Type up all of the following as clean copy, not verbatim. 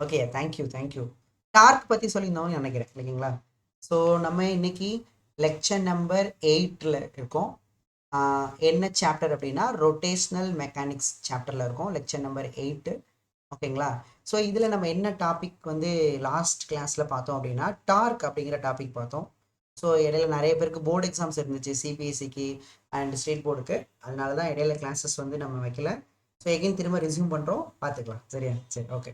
Okay, thank you. Dark பற்றி சொல்லியிருந்தோம்னு நினைக்கிறேன் இல்லைங்களா? ஸோ நம்ம இன்னைக்கு லெக்சர் நம்பர் 8ல் இருக்கோம். என்ன சாப்டர் அப்படின்னா ரொட்டேஷ்னல் மெக்கானிக்ஸ் சாப்டரில் இருக்கோம், லெக்சர் நம்பர் 8. ஓகேங்களா? ஸோ இதில் நம்ம என்ன டாபிக் வந்து லாஸ்ட் கிளாஸில் பார்த்தோம் அப்படின்னா டார்க் அப்படிங்கிற டாபிக் பார்த்தோம். ஸோ இடையில நிறைய பேருக்கு போர்டு எக்ஸாம்ஸ் இருந்துச்சு, சிபிஎஸ்சிக்கு அண்ட் ஸ்டேட் போர்டுக்கு. அதனால தான் இடையில கிளாஸஸ் வந்து நம்ம வைக்கல. ஸோ எகைன் திரும்ப ரெஸ்யூம் பண்ணுறோம், பார்த்துக்கலாம். சரியா? சரி, okay.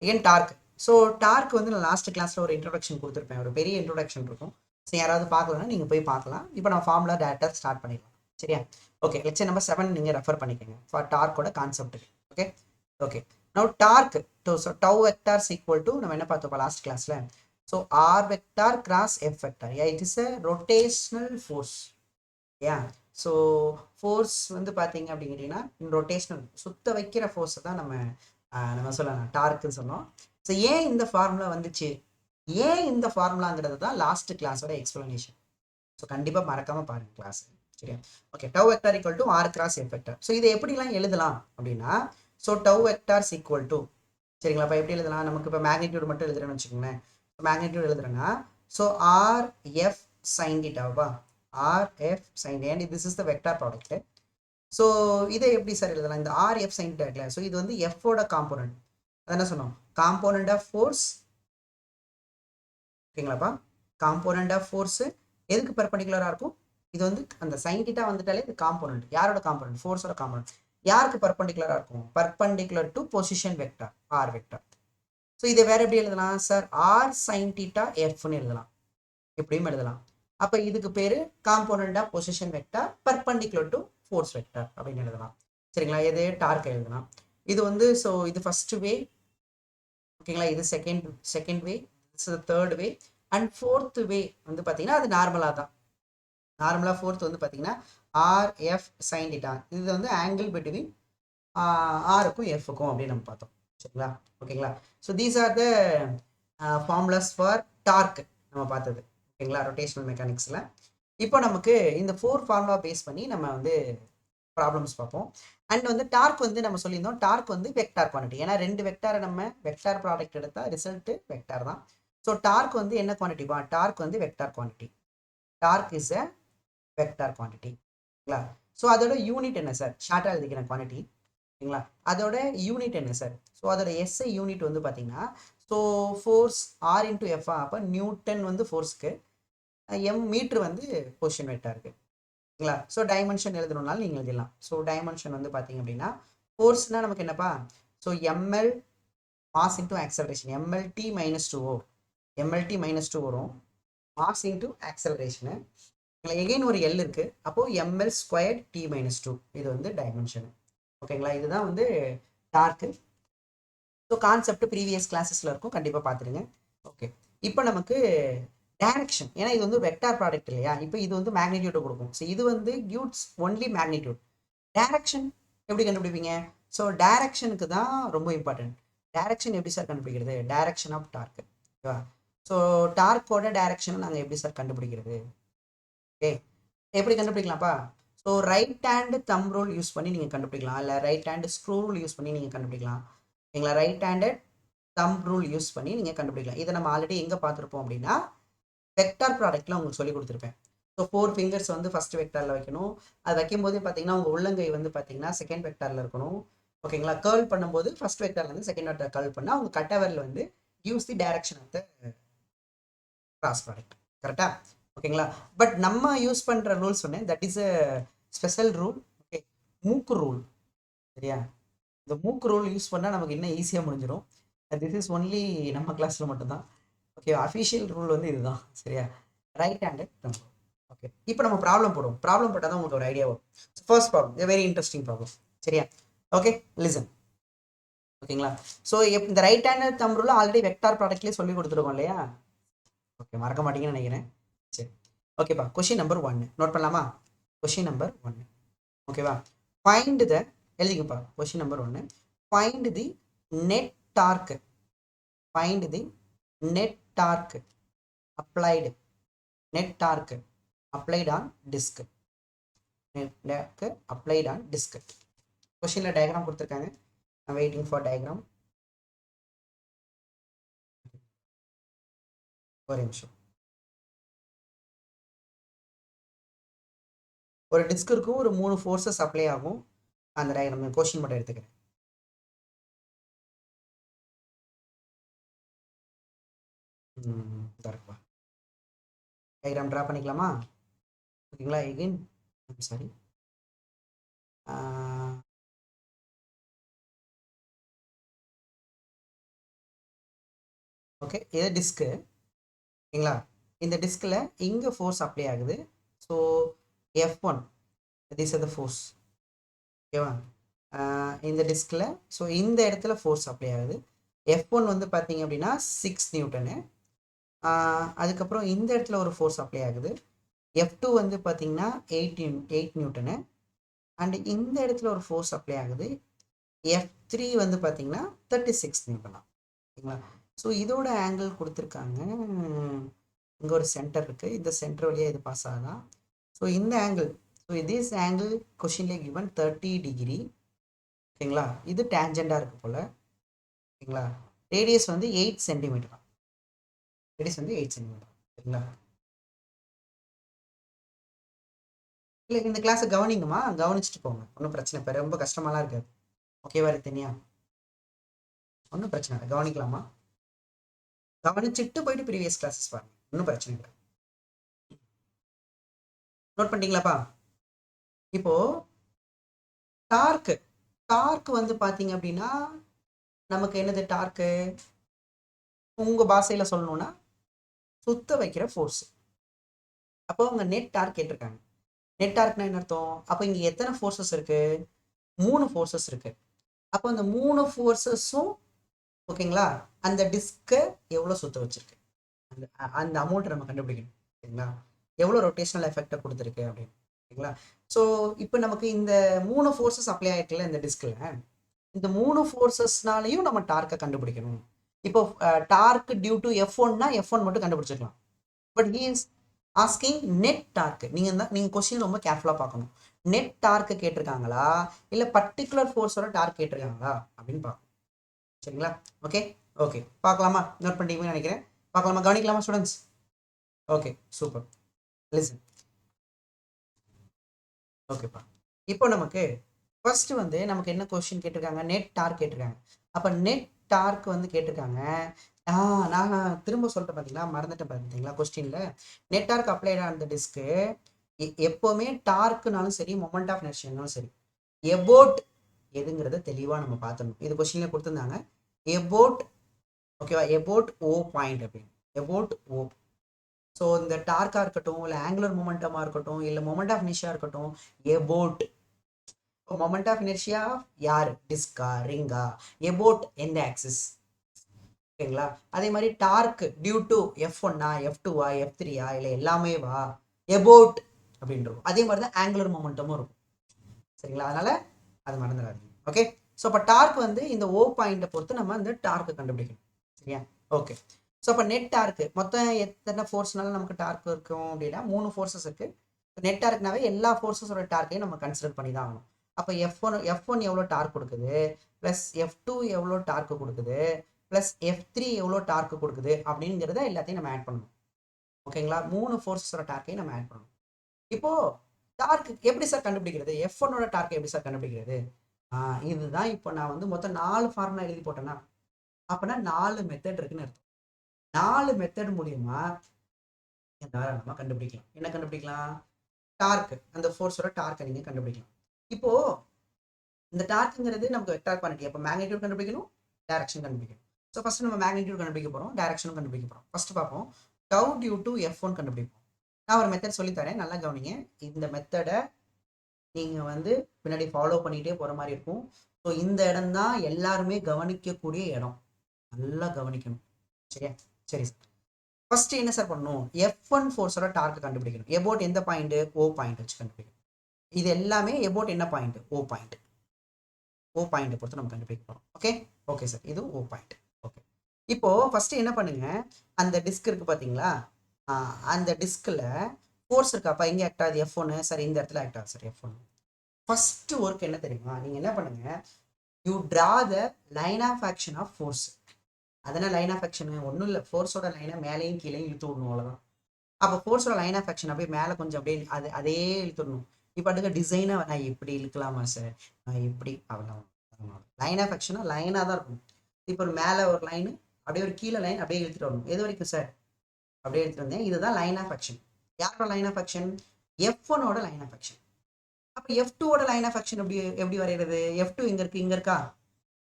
Again torque. So torque வந்து நான் லாஸ்ட் கிளாஸில் ஒரு இன்ட்ரோடக்ஷன் கொடுத்துருப்பேன், ஒரு பெரிய இன்ட்ரோடக்ஷன் இருக்கும். ஸோ யாராவது பார்க்கலன்னா நீங்கள் போய் பார்க்கலாம். இப்போ நான் ஃபார்முலா டேரக்டாக ஸ்டார்ட் பண்ணிடலாம். சரியா? ஓகே, லெக்சர் நம்பர் 7 நீங்கள் ரெஃபர் பண்ணிக்கோங்க ஃபார் டார்க்கோட கான்செப்ட்டுக்கு. Okay okay. Now torque so tau vectors equal to நம்ம என்ன பார்த்தோம் லாஸ்ட் கிளாஸில்? So r vector cross F vector. Yeah, it is a rotational force. Yeah, so force வந்து பார்த்தீங்க அப்படிங்கிட்டீங்கன்னா ரொட்டேஷ்னல் சுத்த வைக்கிற ஃபோர்ஸை தான் நம்ம சொல்லலாம் டார்க்குன்னு சொன்னோம். ஸோ ஏன் இந்த ஃபார்முலா வந்துச்சு, ஏன் இந்த ஃபார்முலாங்கிறது தான் லாஸ்ட் கிளாஸோட எக்ஸ்பிளனேஷன். ஸோ கண்டிப்பாக மறக்காமல் பாருங்கள் கிளாஸ். சரியா? Okay, tau vector equal to R cross F vector. So இதை எப்படிலாம் எழுதலாம் அப்படின்னா, so tau vectors equal to, சரிங்களா? இப்போ எப்படி எழுதலாம்? நமக்கு இப்போ மேக்னிடியூட் மட்டும் எழுதுறேன்னு வச்சுக்கோங்களேன். மேக்னிடியூட் எழுதுறேன்னா ஸோ ஆர் எஃப் சைன் தீட்டாவா, r F sine, and this is the vector product. So இதை எப்படி சார் எழுதலாம்? இந்த r F sine theta, so இது வந்து எஃபோட காம்போனன்ட். அது என்ன சொன்னோம்? Component of force. ஓகேங்களாப்பா? காம்போனன்ட் ஆஃப் ஃபோர்ஸ் எதுக்கு பெர்பெண்டிகுலராக இருக்கும்? இது வந்து அந்த சைன் தீட்டா வந்துட்டாலே இது காம்போனன்ட். யாரோட காம்போனன்ட்? ஃபோர்ஸோட காம்போனன்ட். யாருக்கு பெர்பெண்டிகுலராக இருக்கும்? Perpendicular to position vector, R vector. So இதை வேற எப்படி எழுதலாம் சார்? ஆர் சைன் தீட்டா எஃப்னு எழுதலாம், எப்படியும் எழுதலாம். அப்போ இதுக்கு பேரு component of position vector perpendicular to force vector அப்படின்னு எழுதலாம். சரிங்களா? எது டார்க் எழுதலாம். இது வந்து ஸோ இது ஃபர்ஸ்ட் வே. ஓகேங்களா? இது second way, third way and fourth way வந்து பார்த்தீங்கன்னா அது நார்மலாக தான். நார்மலாக ஃபோர்த் வந்து பார்த்தீங்கன்னா ஆர் எஃப் சைன் தீட்டா, இது வந்து ஆங்கிள் பிட்வீன் ஆருக்கும் எஃப்க்கும் அப்படின்னு நம்ம பார்த்தோம். சரிங்களா? ஓகேங்களா? So these are the formulas for torque நம்ம பார்த்தது. ஓகேங்களா? ரொட்டேஷனல் மெக்கானிக்ஸில் இப்போ நமக்கு இந்த 4 ஃபார்முலா பேஸ் பண்ணி நம்ம வந்து ப்ராப்ளம்ஸ் பார்ப்போம். அண்ட் வந்து டார்க் வந்து நம்ம சொல்லியிருந்தோம், டார்க் வந்து வெக்டார் குவான்டிட்டி. ஏன்னா 2 வெக்டாரை நம்ம வெக்டார் ப்ராடக்ட் எடுத்தால் ரிசல்ட் வெக்டார் தான். ஸோ டார்க் வந்து என்ன குவான்டிட்டிப்பா? டார்க் வந்து vector quantity. Torque is a vector quantity. ஓகேங்களா? ஸோ அதோட யூனிட் என்ன சார்? ஷார்ட்டாக எழுதிக்கிறேன் குவான்டிட்டி. ஓகேங்களா? அதோட யூனிட் என்ன சார்? ஸோ அதோட எஸ்ஐ யூனிட் வந்து பார்த்தீங்கன்னா ஸோ ஃபோர்ஸ் ஆர் இன்டூ எஃப்ஆ. அப்போ நியூட்டன் வந்து ஃபோர்ஸ்க்கு, எம் மீட்ரு வந்து பொசிஷன் வெக்டாருக்கு. ஓகேங்களா? ஸோ டைமென்ஷன் எழுதணும்னாலும் நீங்கள் எழுதிடலாம். ஸோ டைமென்ஷன் வந்து பார்த்தீங்க அப்படின்னா ஃபோர்ஸ்னா நமக்கு என்னப்பா? So M L mass into acceleration, M L T minus two oh, M L T minus two வரும், மாஸ் இன்டூ ஆக்சலரேஷனு. எகைன் ஒரு எல் இருக்கு, அப்போ M L square T minus two. இது வந்து டைமென்ஷன். ஓகேங்களா? இதுதான் வந்து டார்க்கு. ஸோ கான்செப்ட் ப்ரீவியஸ் கிளாஸஸ்ல இருக்கும், கண்டிப்பாக பார்த்துருங்க. ஓகே, இப்போ நமக்கு டைரக்ஷன், ஏன்னா இது வந்து வெக்டார் ப்ராடக்ட் இல்லையா? இப்போ இது வந்து மேக்னிடியூட் கொடுக்கும். ஸோ இது வந்து கியூட்ஸ் ஒன்லி மேக்னிடியூட். டைரக்ஷன் எப்படி கண்டுபிடிப்பீங்க? ஸோ டைரக்ஷனுக்கு தான் ரொம்ப இம்பார்ட்டன்ட். டைரக்ஷன் எப்படி சார் கண்டுபிடிக்கிறது? Direction of torque. ஓகேவா? ஸோ டார்க்கோட டைரக்ஷன் நாங்கள் எப்படி சார் கண்டுபிடிக்கிறது? ஓகே, எப்படி கண்டுபிடிக்கலாம்ப்பா? So right hand thumb rule use பண்ணி நீங்கள் கண்டுபிடிக்கலாம், இல்லை right hand screw rule use பண்ணி நீங்கள் கண்டுபிடிக்கலாம். ஓகேங்களா? Right hand thumb rule use பண்ணி நீங்கள் கண்டுபிடிக்கலாம். இதை நம்ம ஆல்ரெடி எங்கே பார்த்துருப்போம் அப்படின்னா வெக்டார் ப்ராடக்ட்ல உங்களுக்கு சொல்லி கொடுத்துருப்பேன். ஸோ 4 ஃபிங்கர்ஸ் வந்து ஃபர்ஸ்ட் வெக்டாரில் வைக்கணும். அது வைக்கும்போது பார்த்தீங்கன்னா உங்கள் உள்ளங்கை வந்து பார்த்தீங்கன்னா செகண்ட் வெக்டாரில் இருக்கணும். ஓகேங்களா? கேர்ள் பண்ணும்போது ஃபர்ஸ்ட் வெக்டார்லேருந்து செகண்ட் வெக்டார் கேர்ள் பண்ணால் உங்கள் கட்டவரில் வந்து use the direction of the cross product. கரெக்டா? ஓகேங்களா? பட் நம்ம யூஸ் பண்ணுற ரூல் சொன்னேன், that is a special rule. Okay, மூக்கு ரூல். சரியா? இந்த மூக்கு ரூல் யூஸ் பண்ணால் நமக்கு இன்னும் ஈஸியாக முடிஞ்சிடும். திஸ் இஸ் ஒன்லி நம்ம கிளாஸில் மட்டும்தான். ஓகே, அஃபிஷியல் ரூல் வந்து இதுதான். சரியா? ரைட் ஹேண்டட் தம். ஓகே, இப்போ நம்ம ப்ராப்ளம் போடுவோம். ப்ராப்ளம் போட்டால் தான் உங்களுக்கு ஒரு ஐடியா வரும். First problem, very interesting problem. சரியா? Okay, listen. ஓகேங்களா? ஸோ இந்த right handed thumb rule already vector ப்ராடக்ட்லேயே சொல்லி கொடுத்துருக்கோம் இல்லையா? ஓகே, மறக்க மாட்டீங்கன்னு நினைக்கிறேன். சரி, ஓகேப்பா. கொஷின் நம்பர் 1 நோட் பண்ணலாமா? Question number 1. ஓகேவா? ஃபைண்ட் த, எழுதிங்கப்பா. Question number 1, find the net torque. Find the net torque applied, net torque applied on disk. net torque applied on disk. கொஸ்டின்ல டயக்ராம் கொடுத்துருக்காங்க. I'm waiting for diagram. ஒரு நிமிஷம். ஒரு disk இருக்கும், ஒரு 3 forces apply ஆகும். அந்த டயக்ராம் கொஸ்டின் மட்டும் எடுத்துக்கிறேன். தரப்பா டயக்ராம் ட்ரா பண்ணிக்கலாமா? ஓகேங்களா? எகைன் சாரி, ஓகே, இது டிஸ்க்கு. ஓகேங்களா? இந்த டிஸ்கில் இங்கே ஃபோர்ஸ் அப்ளை ஆகுது. So F1 this is the force. ஓகேவா? இந்த டிஸ்கில் ஸோ இந்த இடத்துல ஃபோர்ஸ் அப்ளை ஆகுது. F1 வந்து பார்த்தீங்க அப்படின்னா 6 நியூட்டனு. அதுக்கப்புறம் இந்த இடத்துல ஒரு ஃபோர்ஸ் அப்ளை ஆகுது. F2 வந்து பார்த்தீங்கன்னா 8 நியூட்டனு. அண்ட் இந்த இடத்துல ஒரு ஃபோர்ஸ் அப்ளை ஆகுது. F3 வந்து பார்த்தீங்கன்னா 36 நியூட்டனா. ஓகேங்களா? ஸோ இதோட ஆங்கிள் கொடுத்துருக்காங்க. இங்கே ஒரு சென்டர் இருக்குது, இந்த சென்டர் வழியாக இது பாஸ் ஆகுதான். ஸோ இந்த ஆங்கிள், ஸோ திஸ் ஆங்கிள் கொஷின்லேயே கிவன் 30 டிகிரி. ஓகேங்களா? இது டேஞ்சண்டாக இருக்குது போல். ஓகேங்களா? ரேடியஸ் வந்து 8 சென்டிமீட்டர். ரேடியஸ் வந்து 8 சென்டிமீட்டர். சரிங்களா? இல்லை, இந்த கிளாஸை கவனிங்கம்மா, கவனிச்சுட்டு போங்க, ஒன்றும் பிரச்சனை இப்போ ரொம்ப கஷ்டமாலாம் இருக்காது. ஓகேவா தனியா? ஒன்றும் பிரச்சனை இல்லை, கவனிக்கலாமா? கவனிச்சுட்டு போயிட்டு ப்ரீவியஸ் கிளாஸஸ் பாருங்க, ஒன்றும் பிரச்சனை இல்லை. நோட் பண்ணிட்டீங்களாப்பா? இப்போ டார்க்கு, டார்க் வந்து பார்த்தீங்க அப்படின்னா நமக்கு என்னது டார்க்கு? உங்கள் பாஷையில் சொல்லணும்னா சுத்த வைக்கிற ஃபோர்ஸ். அப்போ அவங்க நெட் டார்க் கேட்டிருக்காங்க. நெட் டார்க்னா என்ன அர்த்தம்? அப்போ இங்கே எத்தனை ஃபோர்ஸஸ் இருக்கு? 3 ஃபோர்ஸஸ் இருக்கு. அப்போ அந்த 3 ஃபோர்ஸஸும் ஓகேங்களா அந்த டிஸ்கை எவ்வளோ சுத்த வச்சிருக்கு, அந்த அந்த அமௌண்ட்டை நம்ம கண்டுபிடிக்கணும். சரிங்களா? எவ்வளோ ரொட்டேஷனல் எஃபெக்டை கொடுத்துருக்கு அப்படின்னு. ஓகேங்களா? ஸோ இப்போ நமக்கு இந்த 3 ஃபோர்ஸஸ் அப்ளை ஆகிருக்குல்ல இந்த டிஸ்கில், இந்த 3 ஃபோர்ஸஸ்னாலையும் நம்ம டார்க்கை கண்டுபிடிக்கணும். இப்போ டார்க் டியூ டு F1னா F1 மட்டும் கண்டுபிடிச்சிக்கலாம். But he is asking net torque. நீங்கள் கொஸ்டின் ரொம்ப கேர்ஃபுல்லாக பார்க்கணும். நெட் டார்க் கேட்டிருக்காங்களா இல்லை பர்டிகுலர் ஃபோர்ஸோட டார்க் கேட்டிருக்காங்களா அப்படின்னு பார்க்கணும். சரிங்களா? ஓகே ஓகே, பார்க்கலாமா? நோட் பண்ணிட்டீங்கன்னு நினைக்கிறேன். பார்க்கலாமா? கவனிக்கலாமா ஸ்டூடெண்ட்ஸ்? Okay, super. லிசன். ஓகேப்பா, இப்போ நமக்கு ஃபர்ஸ்ட் வந்து நமக்கு என்ன கொஸ்டின் கேட்டிருக்காங்க? நெட் டார்க் கேட்டிருக்காங்க. அப்போ நெட் டார்க் வந்து கேட்டிருக்காங்க. நான் திரும்ப சொல்லிட்டு பார்த்தீங்களா, மறந்துட்டேன் பார்த்தீங்களா கொஸ்டினில். Net torque applied on the டிஸ்க்கு எப்போவுமே டார்க்குனாலும் சரி, மொமெண்ட் ஆஃப் இனர்ஷியானாலும் சரி, எபோட் எதுங்கிறத தெளிவாக நம்ம பார்த்துடணும். இது கொஸ்டினில் கொடுத்துருந்தாங்க. எபோட், ஓகேவா? எபோட் ஓ பாயிண்ட் அப்படின்னு, எபோட் ஓ. ஸோ இந்த டார்க்காக இருக்கட்டும், இல்லை ஆங்குலர் மொமெண்டமாக இருக்கட்டும், இல்லை மொமெண்ட் ஆஃப் இனர்ஷியா இருக்கட்டும், எபோட். மொமெண்ட் ஆஃப் இனர்ஷியா யார்? டிஸ்கா, ரிங்கா? எபோட் எந்த ஆக்சிஸ்? ஓகேங்களா? அதே மாதிரி டார்க் டியூ டு F1ஆ, F2ஆ, F3ஆ, இல்லை எல்லாமே வா எபோட் அப்படின்றோம். அதே மாதிரி தான் ஆங்குலர் மொமெண்டமும் இருக்கும். சரிங்களா? அதனால அது மறந்துடாதீங்க. ஓகே, ஸோ இப்போ டார்க் வந்து இந்த ஓ பாயிண்டை பொறுத்து நம்ம இந்த டார்க்கை கண்டுபிடிக்கணும். சரியா? ஓகே, ஸோ அப்போ நெட் டார்க்கு மொத்தம் எத்தனை ஃபோர்ஸ்னால நமக்கு டார்க் இருக்கும் அப்படின்னா 3 ஃபோர்ஸஸ் இருக்கு. நெட் டார்க்னாவே எல்லா ஃபோர்ஸஸோட டார்க்கையும் நம்ம கன்சிடர் பண்ணி தான் ஆகணும். அப்போ F1 எவ்வளோ டார்க் கொடுக்குது, ப்ளஸ் F2 எவ்வளோ டார்க் கொடுக்குது, ப்ளஸ் F3 எவ்வளோ டார்க் கொடுக்குது அப்படிங்கிறத எல்லாத்தையும் நம்ம ஆட் பண்ணணும். ஓகேங்களா? 3 ஃபோர்ஸஸோட டார்க்கையும் நம்ம ஆட் பண்ணணும். இப்போ டார்க் எப்படி சார் கண்டுபிடிக்கிறது? F1ஓட டார்க் எப்படி சார் கண்டுபிடிக்கிறது? இதுதான் இப்போ நான் வந்து மொத்தம் 4 ஃபார்முலா எழுதி போட்டேன்னா, அப்போனா 4 மெத்தட் இருக்குன்னு அர்த்தம். 4 மெத்தட் மூலியமா தாராளமாக கண்டுபிடிக்கலாம். என்ன கண்டுபிடிக்கலாம்? டார்க், அந்த ஃபோர்ஸோட டார்க்கை நீங்கள் கண்டுபிடிக்கலாம். இப்போ இந்த டார்க்குங்கிறது நமக்கு வெக்டார் குவான்டிட்டி. அப்போ மேக்னிடியூட் கண்டுபிடிக்கணும், டைரக்ஷன் கண்டுபிடிக்கணும். ஸோ ஃபர்ஸ்ட் நம்ம மேக்னிடியூட் கண்டுபிடிக்க போகிறோம், டைரக்ஷனும் கண்டுபிடிக்க போகிறோம். ஃபர்ஸ்ட் பார்ப்போம், டவு டியூ டு F1 கண்டுபிடிப்போம். நான் ஒரு மெத்தட் சொல்லித்தரேன், நல்லா கவனிங்க. இந்த மெத்தடை நீங்கள் வந்து பின்னாடி ஃபாலோ பண்ணிகிட்டே போகிற மாதிரி இருக்கும். ஸோ இந்த இடம் தான் எல்லாருமே கவனிக்கக்கூடிய இடம், நல்லா கவனிக்கணும். சரியா? சரி சார், ஃபர்ஸ்ட் என்ன சார் பண்ணணும்? F1 ஃபோர்ஸோட டார்க் கண்டுபிடிக்கணும். எபோட் எந்த பாயிண்ட்? ஓ பாயிண்ட் வச்சு கண்டுபிடிக்கணும். இது எல்லாமே எபோட் என்ன பாயிண்ட்? ஓ பாயிண்ட். ஓ பாயிண்ட் பொறுத்து நம்ம கண்டுபிடிக்க போகிறோம். ஓகே ஓகே சார், இது ஓ பாயிண்ட். ஓகே, இப்போ ஃபர்ஸ்ட் என்ன பண்ணுங்க, அந்த டிஸ்க் இருக்கு பார்த்தீங்களா, அந்த டிஸ்கில் ஃபோர்ஸ் இருக்கா? அப்போ எங்கே ஆக்ட் ஆகுது? F1. சார் இந்த இடத்துல ஆக்ட் ஆகுது சார் F1. ஃபர்ஸ்ட் ஒர்க் என்ன தெரியுமா? நீங்கள் என்ன பண்ணுங்க, you draw the line of action of force. அதனால் லைன் ஆஃப் ஆக்ஷன் ஒன்றும் இல்லை, ஃபோர்ஸோட லைனை மேலேயும் கீழே இழுத்து விடணும், அவ்வளோதான். அப்போ ஃபோர்ஸோட லைன் ஆஃப் ஆக்ஷன் அப்படியே மேலே கொஞ்சம் அப்படியே அதே இழுத்துடணும். இப்போ அடுக்க டிசைனாக நான் எப்படி இழுக்கலாமா சார், நான் எப்படி அவ்வளோ லைன் ஆஃப் ஆக்ஷனாக லைனாக தான் இருக்கும். இப்போ ஒரு மேலே ஒரு லைனு அப்படியே ஒரு கீழே லைன் அப்படியே இழுத்துட்டு வரணும். எது வரைக்கும் சார் அப்படியே எடுத்துட்டு வந்தேன். இதுதான் லைன் ஆஃப் ஆக்ஷன். யாரோட லைன் ஆஃப் ஆக்ஷன்? F1ஓட லைன் ஆஃப் ஆக்ஷன். அப்போ F2ஓட லைன் ஆஃப் ஆக்ஷன் எப்படி வரைகிறது? F2 இங்கே இருக்கா,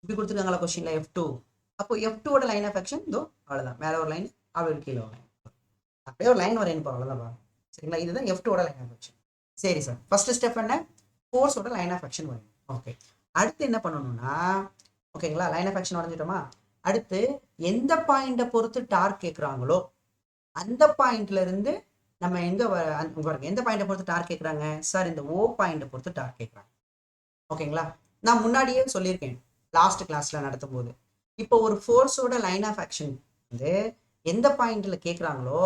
இப்படி கொடுத்துருக்காங்களா கொஸ்டின்ல F2. அப்போ F2ஓட லைன் ஆஃப் ஆக்ஷன் இதோ அவ்வளோதான், மேலே ஒரு லைன் அப்படியே ஒரு கீழே ஒரு லைன், அப்படியே ஒரு லைன் வரையணும், அவ்வளோதான். சரிங்களா, இதுதான் F2ஓட லைன் ஆஃப் ஆக்ஷன். சரி சார், ஃபர்ஸ்ட் ஸ்டெப் என்ன? ஃபோர்ஸோட லைன் ஆஃப் ஆக்ஷன் வரையணும். ஓகே, அடுத்து என்ன பண்ணணும்னா, ஓகேங்களா, லைன் ஆஃப் ஆக்ஷன் வரைஞ்சிட்டோமா? அடுத்து எந்த பாயிண்ட்டை பொறுத்து டார்க் கேட்குறாங்களோ அந்த பாயிண்ட்ல இருந்து நம்ம எங்க பாருங்க, எந்த பாயிண்ட்டை பொறுத்து டார்க் கேட்குறாங்க சார்? இந்த O பாயிண்ட்டை பொறுத்து டார்க் கேட்குறாங்க. ஓகேங்களா, நான் முன்னாடியே சொல்லியிருக்கேன் லாஸ்ட் கிளாஸ்ல நடத்தும் போது. இப்போ ஒரு ஃபோர்ஸோட லைன் ஆஃப் ஆக்ஷன் வந்து எந்த பாயிண்ட்ல கேட்குறாங்களோ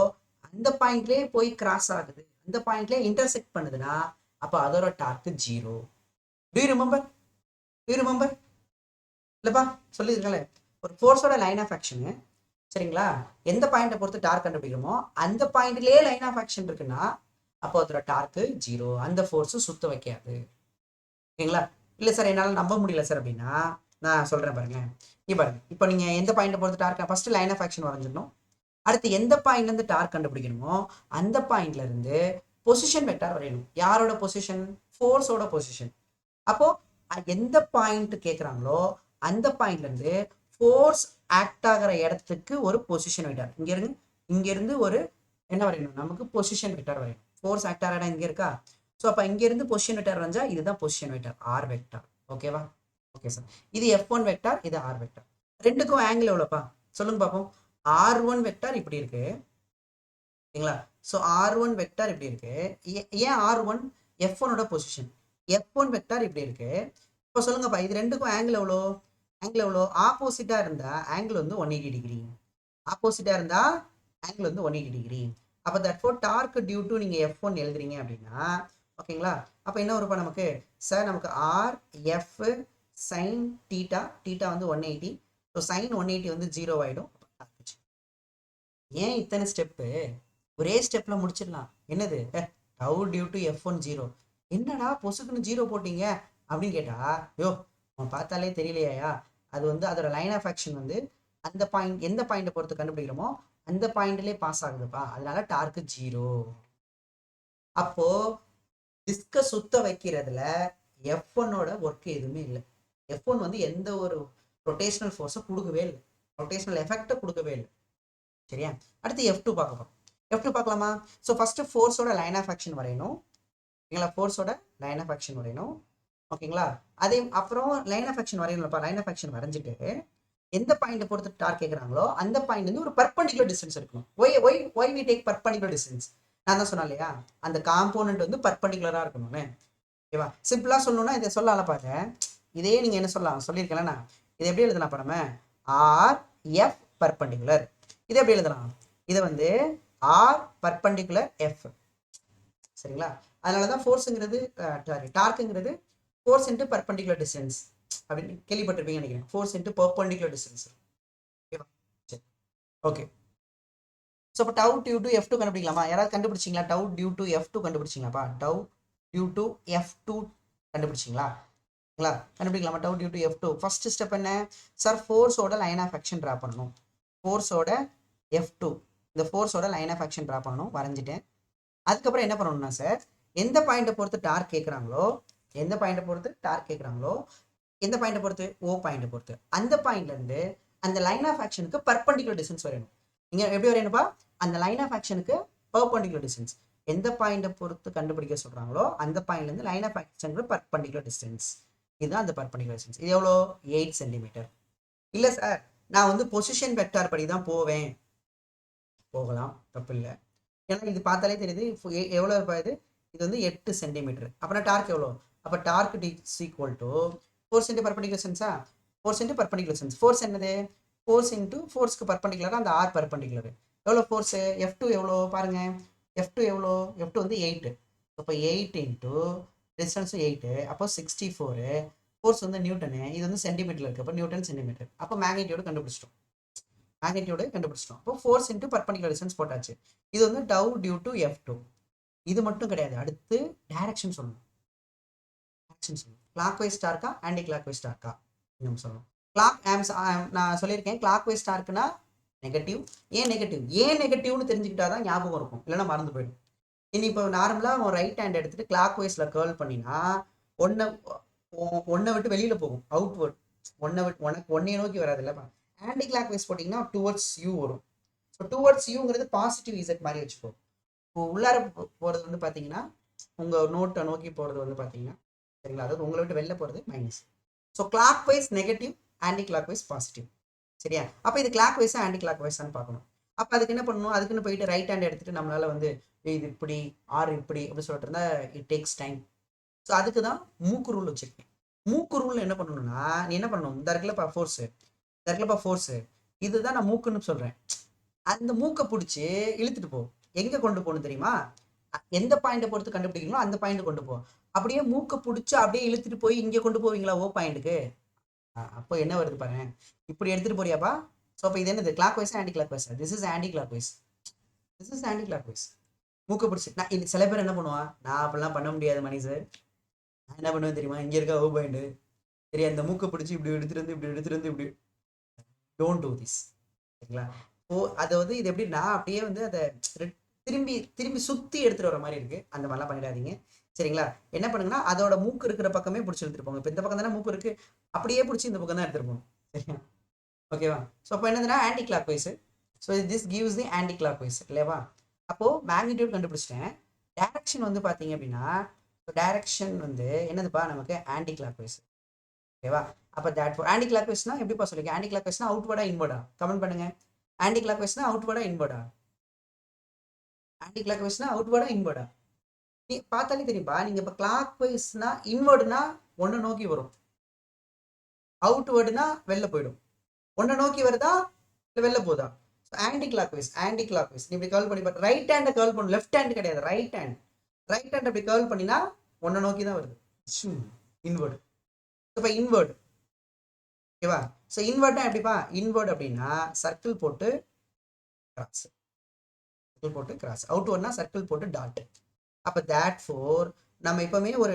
அந்த பாயிண்ட்லேயே போய் கிராஸ் ஆகுது, அந்த பாயிண்ட்லேயே இன்டர்செக்ட் பண்ணுதுன்னா அப்போ அதோட டார்க் 0. To you remember? இல்லைப்பா, சொல்லியிருக்கல, ஒரு ஃபோர்ஸோட லைன் ஆஃப் ஆக்ஷனு, சரிங்களா, எந்த பாயிண்ட்டை பொறுத்து டார்க் கண்டுபிடிக்கிறோமோ அந்த பாயிண்ட்லேயே லைன் ஆஃப் ஆக்ஷன் இருக்குன்னா அப்போ அதோட டார்க்கு 0, அந்த ஃபோர்ஸு சுத்த வைக்காது. ஓகேங்களா, இல்லை சார் என்னால் நம்ப முடியல சார் அப்படின்னா நான் சொல்கிறேன் பாருங்க. பாருங்க, இப்போ நீங்கள் எந்த பாயிண்ட்டை பொறுத்து torque first line of action வரைஞ்சிடணும். அடுத்து எந்த பாயிண்ட்லேருந்து டார்க் கண்டுபிடிக்கணுமோ அந்த பாயிண்ட்ல இருந்து பொசிஷன் வெக்டார் வரையணும். யாரோட பொசிஷன்? ஃபோர்ஸோட பொசிஷன். அப்போ எந்த பாயிண்ட் கேட்குறாங்களோ அந்த பாயிண்ட்ல இருந்து ஃபோர்ஸ் ஆக்ட் ஆகிற இடத்துக்கு ஒரு பொசிஷன் வெக்டார், இங்க இருந்து ஒரு என்ன வரையணும், நமக்கு பொசிஷன் வெக்டார் வரையணும். ஃபோர்ஸ் ஆக்ட் ஆகிற இடம் இங்க இருக்கா, ஸோ அப்போ இங்க இருந்து பொசிஷன் வெக்டார் வரைஞ்சா இதுதான் பொசிஷன் வெக்டார், ஆர் வெக்டார். ஓகேவா? ஓகே சார், இது F1 வெக்டார், இது ஆர் வெக்டார். ரெண்டுக்கும் ஆங்கிள் எவ்வளோப்பா சொல்லுங்க பார்ப்போம். R1 வெக்டார் இப்படி இருக்கு, சரிங்களா, ஸோ R1 வெக்டார் இப்படி இருக்கு. ஏன் R1? F1ஓட பொசிஷன். F1 வெக்டார் இப்படி இருக்கு. இப்போ சொல்லுங்கப்பா, இது ரெண்டுக்கும் ஆங்கிள் எவ்வளோ? ஆப்போசிட்டா இருந்தா ஆங்கிள் வந்து 180 டிகிரி. ஆப்போசிட்டா இருந்தா ஆங்கிள் வந்து 180 டிகிரி. அப்போ தட்ஃபோர் டார்க் டியூ டு நீங்க F1 எழுதுறீங்க அப்படின்னா, ஓகேங்களா, அப்போ என்ன வருப்பா நமக்கு சார்? நமக்கு R F sine theta, theta வந்து 180, ஸோ சைன் 180 வந்து 0 ஆயிடும். ஏன் இத்தனை ஸ்டெப்பு? ஒரே ஸ்டெப்ல முடிச்சிடலாம். என்னது? டவு டியூ டு F1 0. என்னடா பொசுக்குன்னு 0 போட்டீங்க அப்படின்னு கேட்டா, யோ அவன் பார்த்தாலே தெரியலையா, அது வந்து அதோட லைன் ஆஃப் ஆக்ஷன் வந்து அந்த பாயிண்ட், எந்த பாயிண்ட்டை பொறுத்து கண்டுபிடிக்கிறோமோ அந்த பாயிண்ட்லேயே பாஸ் ஆகுதுப்பா, அதனால டார்க்கு 0. அப்போ டிஸ்க சுத்த வைக்கிறதுல F1ஓட ஒர்க் எதுவுமே இல்லை. F1 வந்து எந்த ஒரு ரொட்டேஷனல் ஃபோர்ஸை கொடுக்கவே இல்லை, ரொட்டேஷனல் எஃபெக்டை கொடுக்கவே இல்லை. சரியா? அடுத்து F2 பார்க்க போறோம். F2 பார்க்கலாமா? ஸோ ஃபர்ஸ்ட் ஃபோர்ஸோட லைன் ஆஃப் ஆக்ஷன் வரையணும். ஓகேங்களா, ஃபோர்ஸோட லைன் ஆஃப் ஆக்ஷன் வரையணும். ஓகேங்களா, அதே அப்புறம் லைன் ஆஃப் ஆக்ஷன் வரையணும்ப்பா. லைன் ஆஃப் ஆக்ஷன் வரைஞ்சிட்டு எந்த பாயிண்ட் பொறுத்து டார்க் கேட்குறாங்களோ அந்த பாயிண்ட் வந்து ஒரு பர்பண்டிகுலர் டிஸ்டன்ஸ் இருக்கணும். Why we take perpendicular distance? நான் தான் சொன்னேன் இல்லையா, அந்த காம்போனன்ட் வந்து பர்பண்டிகுலரா இருக்கணும்னு. ஓகேவா? சிம்பிளா சொல்லணும்னா இதை சொல்லலாம் பாருங்க. இதே நீங்க என்ன சொல்லலாம், சொல்லியிருக்கேன்ல, இதை எப்படி எழுதலாம் பாருங்க, ஆர் எஃப் பர்பண்டிகுலர். இதை எப்படி எழுதலாம்? இதை வந்து ஆர் பர்பண்டிகுலர் எஃப். சரிங்களா, அதனாலதான் ஃபோர்ஸுங்கிறது டார்க்குங்கிறது ஃபோர்ஸ் இன்ட்டு பர்பண்டிகுலர் டிஸ்டன்ஸ் அப்படின்னு கேள்விப்பட்டிருப்பீங்க நினைக்கிறேன். Force into perpendicular distance. ஓகேவா? சரி, ஓகே. ஸோ இப்போ டவு டியூ டு F2 கண்டுபிடிக்கலாமா? யாராவது கண்டுபிடிச்சிங்களா? டவு டியூ டு F2 கண்டுபிடிச்சிங்களாப்பா? டவு டியூ டு F2 கண்டுபிடிச்சிங்களா? கண்டுபிடிக்கலாமா? Tau due to F2 first step என்ன சார்? ஃபோர்ஸோட லைன் ஆஃப் ஆக்ஷன் ட்ரா பண்ணணும். ஃபோர்ஸோட F2, இந்த ஃபோர்ஸோட லைன் ஆஃப் ஆக்ஷன் ட்ரா பண்ணணும், வரைஞ்சிட்டேன். அதுக்கப்புறம் என்ன பண்ணணும்னா சார், எந்த பாயிண்ட்டை பொறுத்து டார்க் கேட்குறாங்களோ, எந்த பாயிண்ட்டை பொறுத்து டார்க் கேட்குறாங்களோ, எந்த பாயிண்ட்டை பொறுத்து? O பாயிண்ட்டை பொறுத்து, அந்த பாயிண்ட்ல இருந்து அந்த லைன் ஆஃப் ஆக்ஷனுக்கு பர்பண்டிகுலர் டிஸ்டன்ஸ் வரையணும். நீங்க எப்படி வரையணும்ப்பா? அந்த லைன் ஆஃப் ஆக்ஷனுக்கு பர்பண்டிகுலர் டிஸ்டன்ஸ் எந்த பாயிண்ட்டை பொறுத்து கண்டுபிடிக்க சொல்றாங்களோ அந்த பாயிண்ட்ல இருந்து லைன் ஆஃப் ஆக்ஷனுக்கு பர்பண்டிகுலர் டிஸ்டன்ஸ், இதுதான் அந்த பர்பண்டிகுலர் டிஸ்டன்ஸ். இது எவ்வளோ? 8 சென்டிமீட்டர். இல்லை சார், நான் வந்து பொசிஷன் வெக்டார் படி தான் போவேன், போகலாம், தப்பு இல்லை. ஏன்னா இது பார்த்தாலே தெரியுது எவ்வளோ இருப்பா, இது வந்து 8 சென்டிமீட்டர். அப்புறம் டார்க் எவ்வளோ? அப்போ torque is equal to force into perpendicular டிஸ்டன்ஸா? Force into perpendicular distance. Force என்னது? ஃபோர்ஸ் இன்ட்டு ஃபோர்ஸ்க்கு பர்பண்டிகுலராக அந்த ஆர் பர்பண்டிகுலர். எவ்வளோ ஃபோர்ஸு? F2 எவ்வளோ பாருங்க, F2 எவ்வளோ? F2 வந்து 8. அப்போ 8 இன்ட்டு டிஸ்டன்ஸும் 8, அப்போ 64. ஃபோர்ஸ் வந்து நியூட்டனு, இது வந்து சென்டிமீட்டர் இருக்கு, அப்போ நியூட்டன் சென்டிமீட்டர். அப்போ மேக்னிடியூடு கண்டுபிடிச்சிட்டோம். மேக்னிடியூடு கண்டுபிடிச்சிட்டோம். அப்போ ஃபோர்ஸ் இன்ட்டு பர்பண்டிகுலர் டிஸ்டன்ஸ் போட்டாச்சு. இது வந்து டவு டியூ டு F2. இது மட்டும் கிடையாது, அடுத்து டைரக்ஷன் சொல்லணும். டைரக்ஷன் சொல்லணும். கிளாக் வைஸ் டார்க்கா ஆன்டி கிளாக் வைஸ் டார்க்கா நம்ம சொல்லணும். நான் சொல்லியிருக்கேன் கிளாக் வைஸ் டார்க்குனா நெகட்டிவ். ஏன் நெகட்டிவ்னு தெரிஞ்சுக்கிட்டா தான் ஞாபகம் இருக்கும், இல்லைன்னா மறந்து போயிடும். இனி இப்போ நார்மலாக உன் ரைட் ஹேண்ட் எடுத்துட்டு கிளாக் வைஸில் கேர்ள் பண்ணினா ஒன்றை விட்டு வெளியில் போகும், அவுட்வர்ட். உனக்கு ஒன்னையை நோக்கி வராது இல்லைப்பா. ஆன்டி கிளாக் வைஸ் போட்டிங்கன்னா டுவர்ட்ஸ் யூ வரும். ஸோ டுவர்ட்ஸ் யூங்கிறது பாசிட்டிவ் இசட் மாதிரி வச்சுக்கோ. இப்போ உள்ளார போகிறது வந்து பார்த்தீங்கன்னா உங்கள் நோட்டை நோக்கி போகிறது வந்து பார்த்தீங்கன்னா சரிங்களா, அதாவது உங்களை விட்டு வெளில போகிறது minus. So clockwise negative, anticlockwise positive. சரியா? அப்போ இது கிளாக் வைஸா ஆன்டி கிளாக் வைஸான்னு பார்க்கணும். அப்போ அதுக்கு என்ன பண்ணணும், அதுக்குன்னு போயிட்டு ரைட் ஹேண்ட் எடுத்துட்டு நம்மளால வந்து இது இப்படி ஆர் இப்படி அப்படி சொல்லிட்டு இருந்தா இட் டேக்ஸ் டைம். ஸோ அதுக்கு தான் மூக்கு ரூல் வச்சுருக்கேன். மூக்கு ரூல் என்ன பண்ணணும்னா, நீ என்ன பண்ணணும், இந்த இருக்குல்லப்பா ஃபோர்ஸு, இதுதான் நான் மூக்குன்னு சொல்கிறேன். அந்த மூக்கை பிடிச்சி இழுத்துட்டு போ. எங்கே கொண்டு போகணும் தெரியுமா? எந்த பாயிண்டை பொறுத்து கண்டுபிடிக்கணும் அந்த பாயிண்ட் கொண்டு போ. அப்படியே மூக்கை பிடிச்சி அப்படியே இழுத்துட்டு போய் இங்கே கொண்டு போவீங்களா ஓ பாயிண்ட்டுக்கு? அப்போ என்ன வருது பாருங்க, இப்படி எடுத்துட்டு போறியாப்பா. ஸோ அப்போ இது என்னது, clockwise anti clock wise? This is anticlockwise. மூக்கை பிடிச்சி நான் இது சில பேர் என்ன பண்ணுவான், நான் அப்படிலாம் பண்ண முடியாது மணி சார். நான் என்ன பண்ணுவேன் தெரியுமா, இங்கே இருக்க ஓ பாயிண்ட் சரி, அந்த மூக்கை பிடிச்சி இப்படி எடுத்துட்டு இப்படி டோன்ட் டூ திஸ். சரிங்களா? அதாவது இது எப்படின்னா அப்படியே வந்து அதை திரும்பி சுற்றி எடுத்துகிட்டு வர மாதிரி இருக்குது. அந்த மாதிரிலாம் பண்ணிடாதீங்க. சரிங்களா? என்ன பண்ணுங்கன்னா அதோட மூக்கு இருக்கிற பக்கமே பிடிச்சி எடுத்துகிட்டு போங்க. இப்போ இந்த பக்கம் தானே மூக்கு இருக்குது, அப்படியே பிடிச்சி இந்த பக்கம் தான் எடுத்துகிட்டு போகணும். சரியா? ஓகேவா? ஸோ அப்போ என்னதுன்னா anticlockwise. So this gives the anticlockwise இல்லையாவா? அப்போது மேக்னிடியூட் கண்டுபிடிச்சிட்டேன். டைரக்ஷன் வந்து பார்த்தீங்க அப்படின்னா டைரக்ஷன் வந்து என்னதுப்பா நமக்கு ஆன்டி கிளாக் வைஸ். ஓகேவா? அப்போ தட் ஆன்டி கிளாக் வைஸ்னா எப்படிப்பா சொல்லிருக்கேன்? ஆன்டி கிளாக் வைஸ்னா அவுட்வர்டா இன்வர்டா? கமெண்ட் பண்ணுங்க. ஆன்டி கிளாக் வைஸ்னா அவுட்வர்டா இன்வர்டா? ஆன்டி கிளாக் வைஸ்னா அவுட்வர்டா இன்வர்டா? நீ பார்த்தாலே தெரியும்பா. நீங்க இப்போ கிளாக் வைஸ்னா இன்வர்டுனா ஒன்று நோக்கி வரும், அவுட்வர்டுனா வெளில போயிடும். ஒன்றை நோக்கி வருதா இல்லை வெளில போதா? ஆன்டி கிளாக் வைஸ் நீ இப்படி கேர்ள் பண்ணி பாரு. ரைட் ஹேண்டை கேர்ள் பண்ணு, லெஃப்ட் ஹேண்ட் கிடையாது, ரைட் ஹேண்ட் அப்படி கேர்ள் பண்ணினா ஒன்றை நோக்கி தான் வருது, இன்வர்டு. இப்போ இன்வர்டு ஓகேவா? ஸோ இன்வர்ட்னா எப்படிப்பா? இன்வர்ட் அப்படின்னா சர்க்கிள் போட்டு கிராஸ், அவுட்வர்ட்னா சர்க்கிள் போட்டு டாட். அப்போ தேட் ஃபோர் நம்ம எப்பவுமே ஒரு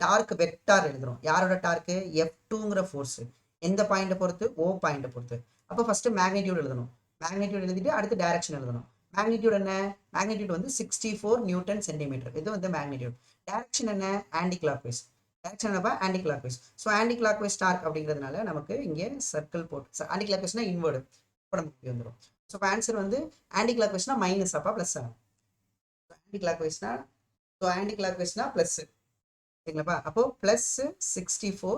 டார்க் வெக்டார் எழுதுறோம். யாரோட டார்க்கு? F2ங்கிற ஃபோர்ஸு. எந்த பாயிண்டை பொறுத்து? ஓ பாயிண்டை பொறுத்து. அப்போ ஃபர்ஸ்ட் மேக்னிடியூட் எழுதணும். மேக்னிடியூட் எழுதிட்டு அடுத்து டைரக்ஷன் எழுதணும். மேக்னிடியூட் என்ன? மேக்னிடியூட் வந்து 64 நியூட்டன் சென்டிமீட்டர். இது வந்து மேக்னிடியூட். டைரக்ஷன் என்ன? Anticlockwise. டைரக்ஷன் என்னப்பா? Anticlockwise. So anti clock wise torque அப்படிங்கிறதுனால நமக்கு இங்கே சர்க்கிள் போட்டு, ஆன்டி கிளாக் வைஸ்னா இன்வர்டு. இப்போ நமக்கு வந்துடும். ஸோ ஆன்சர் வந்து ஆன்டி கிளாக் வைஸ்னா மைனஸ் அப்பா ப்ளஸ் ஆகும். ஆன்டி கிளாக் வைஸ்னா ஆன்டி கிளாக் வைஸ்னா ப்ளஸ். சரிங்களாப்பா? அப்போ ப்ளஸ் 64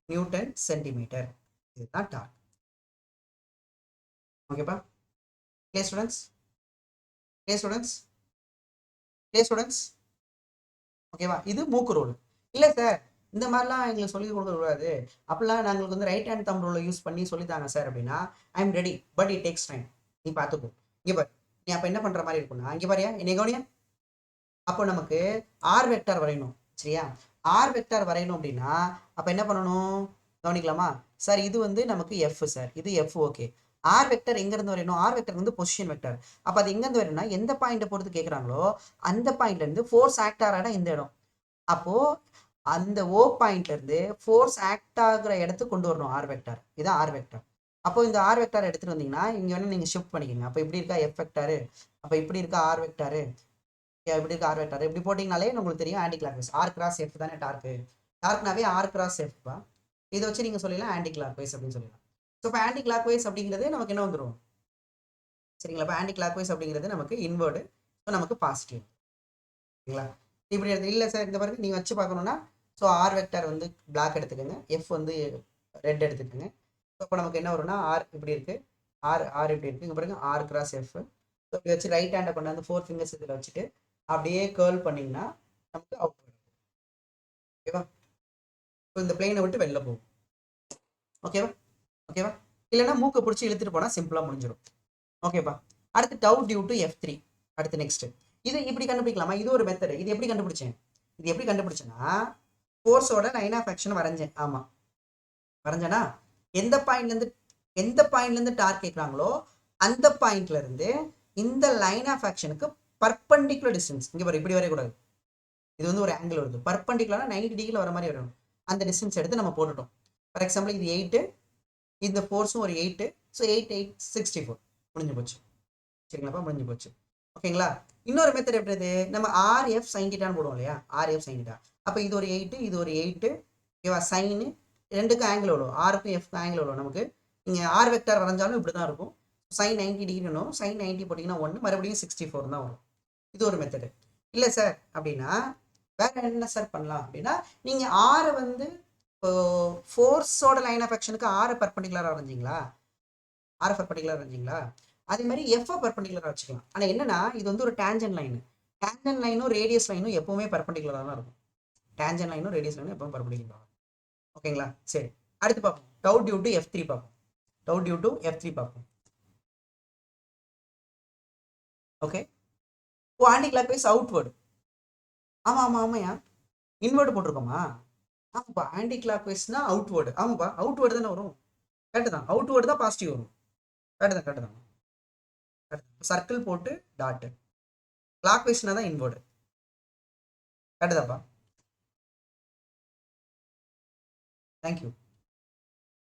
நியூட்டன் சென்டிமீட்டர். இதுதான் டார்க். ஓகேப்பா? Clear students? ஓகேவா? இது மூக்கு ரோல். இல்லை சார் இந்த மாதிரிலாம் எங்களுக்கு சொல்லி கொடுக்க கூடாது, அப்படிலாம் நாங்களுக்கு வந்து ரைட் ஹேண்ட் தம் ரூலை யூஸ் பண்ணி சொல்லித்தாங்க சார் அப்படின்னா I am ready, but it takes time. நீ பார்த்துக்கோ. இங்கே பாரு, நீ அப்போ என்ன பண்ணுற மாதிரி இருக்கும்னா, இங்கே பாரியா என்னை கவனியா. அப்போ நமக்கு ஆர் வெக்டார் வரையணும். சரியா? ஆர் வெக்டார் வரையணும் அப்படின்னா அப்போ என்ன பண்ணணும் கவனிக்கலாமா? சார் இது வந்து நமக்கு எஃப் சார், இது எஃப். ஓகே. ஆர் வெக்டர் எங்கேருந்து வரையணும்? ஆர் வெக்டர் வந்து பொசிஷன் வெக்டர். அப்போ அது எங்கேருந்து வரையணும்னா எந்த பாயிண்டை பொறுத்து கேட்குறாங்களோ அந்த பாயிண்ட்லேருந்து ஃபோர்ஸ் ஆக்ட் ஆகிற இந்த இடம். அப்போது அந்த ஓ பாயிண்ட்லேருந்து ஃபோர்ஸ் ஆக்ட் ஆகிற இடத்துக்கு கொண்டு வரணும் ஆர் வெக்டார். இதுதான் ஆர் வெக்டார். அப்போ இந்த ஆர் வெக்டார் எடுத்துகிட்டு வந்தீங்கன்னா இங்கே வேணும் நீங்கள் ஷிஃப்ட் பண்ணிக்கோங்க. அப்போ இப்படி இருக்கா எஃப் வெக்டாரு, அப்போ இப்படி இருக்கா ஆர் வெக்டாரு, எப்படி இருக்கு ஆர் வெக்டார். இப்படி போட்டிங்கனாலே உங்களுக்கு தெரியும் anticlockwise. R cross F தானே டார்க்னாவே ஆர் கிராஸ் எஃப். இதை வச்சு நீங்கள் சொல்லலாம் ஆன்டி கிளாக் வைஸ் அப்படின்னு சொல்லலாம். ஸோ இப்போ ஆன்டி கிளாக் வைஸ் அப்படிங்கிறது நமக்கு என்ன வந்துடும்? சரிங்களா? இப்போ ஆன்டி கிளாக் வைஸ் அப்படிங்கிறது நமக்கு இன்வர்டு, ஸோ நமக்கு பாசிட்டிவ். சரிங்களா? இப்படி எடுத்து இல்லை சார் இந்த பாருங்க நீங்கள் வச்சு பார்க்கணுன்னா ஸோ ஆர் வெக்டார் வந்து பிளாக் எடுத்துக்கோங்க, எஃப் வந்து ரெட் எடுத்துக்கோங்க. ஸோ இப்போ நமக்கு என்ன வரும்னா ஆர் இப்படி இருக்குது, ஆர் இப்படி இருக்குது. இங்கே பாருங்க ஆர் கிராஸ் எஃப். ஸோ இப்படி வச்சு ரைட் ஹேண்டை கொண்டு வந்து 4 ஃபிங்கர்ஸ் இதில் வச்சுட்டு அப்படியே கேர்ள் பண்ணிங்கன்னா நமக்கு அவுட் வரும். ஓகேவா? ஸோ இந்த பிளேனை விட்டு வெளில போகும். ஓகேவா? இல்லைன்னா மூக்கை பிடிச்சி இழுத்துட்டு போனால் சிம்பிளாக முடிஞ்சிடும். ஓகேப்பா? அடுத்து டவு டியூ டு F3. அடுத்து நெக்ஸ்ட் இது இப்படி கண்டுபிடிக்கலாமா? இது ஒரு மெத்தடு. இது எப்படி கண்டுபிடிச்சேன்னா ஃபோர்ஸோட லைன் ஆஃப் ஆக்ஷன் வரைஞ்சேன். ஆமாம், வரைஞ்சேன்னா எந்த பாயிண்ட்லேருந்து டார்க் கேட்குறாங்களோ அந்த பாயிண்ட்ல இருந்து இந்த லைன் ஆஃப் ஆக்ஷனுக்கு பர்பண்டிகுலர் டிஸ்டன்ஸ் இங்கே பாரு இப்படி வரையக்கூடாது. இது வந்து ஒரு ஆங்கிள் வருது, பர்பண்டிகுலராக 90 டிகிரியில் வர மாதிரி வரும். அந்த டிஸ்டன்ஸ் எடுத்து நம்ம போட்டுட்டோம். ஃபார் எக்ஸாம்பிள் இது 8, இந்த ஃபோர்ஸும் ஒரு 8, ஸோ 8 8 64 முடிஞ்சு போச்சு. சரிங்களாப்பா, முடிஞ்சு போச்சு. ஓகேங்களா. இன்னொரு மெத்தட் எப்படி, நம்ம ஆர்எஃப் சைன் தீட்டான்னு போடுவோம் இல்லையா, ஆர்எஃப் சைன் தீட்டா. அப்போ இது ஒரு 8, இது ஒரு 8, ஓகேவா. சைனு ரெண்டுக்கும் ஆங்கிள் எவ்வளோ, ஆருக்கும் எஃப்க்கும் ஆங்கிள் எவ்வளோ நமக்கு. நீங்கள் ஆர் வெக்டார் வரைஞ்சாலும் இப்படி தான் இருக்கும். சைன் 90 டிகிரி வரும், சைன் 90 போட்டிங்கன்னா 1, மறுபடியும் 64 தான் வரும். இது ஒரு மெத்தடு. இல்லை சார் அப்படின்னா வேற என்ன சார் பண்ணலாம் அப்படின்னா, நீங்கள் ஆரை வந்து இப்போ ஃபோர்ஸோட லைன் ஆஃப் ஆக்ஷனுக்கு ஆரை பர்பண்டிகுலராக வரைஞ்சிங்களா, ஆரை பர்பண்டிகுலராக வரைஞ்சிங்களா, அதே மாதிரி எஃப் பர்பண்டிகுலராக வச்சுக்கலாம். ஆனால் என்னன்னா இது வந்து ஒரு டேஞ்சன் லைன். டேஞ்சன் லைனும் ரேடியஸ் லைனும் எப்பவுமே பர்பண்டிகுலராக தான் இருக்கும். டேஞ்சன் லைனும் ரேடியஸ் லைனும் எப்பவும் பர்பண்டிகுலராக. ஓகேங்களா. சரி, அடுத்து பார்ப்போம். டவு டியூ டு F3 பார்ப்போம். டவு டியூ டு F3 பார்ப்போம். ஓகே. ஓ, ஆன்டி கிளாக் வைஸ் அவுட்வர்டு. ஆமா ஆமா ஆமாயா, இன்வர்டு போட்டிருக்கோமா. ஆமாப்பா, ஆன்டி கிளாக் வைஸ்னா அவுட்வர்டு. ஆமாப்பா, அவுட்வர்டு தானே வரும். கரெக்டு தான், அவுட்வர்டு தான் பாசிட்டிவ் வரும். கரெக்டு தான், கரெக்டு தான். சர்க்கிள் போட்டு டாட்டு. கிளாக் வைஸ்னா தான் இன்வர்டு. கரெக்டு தான்ப்பா. Thank you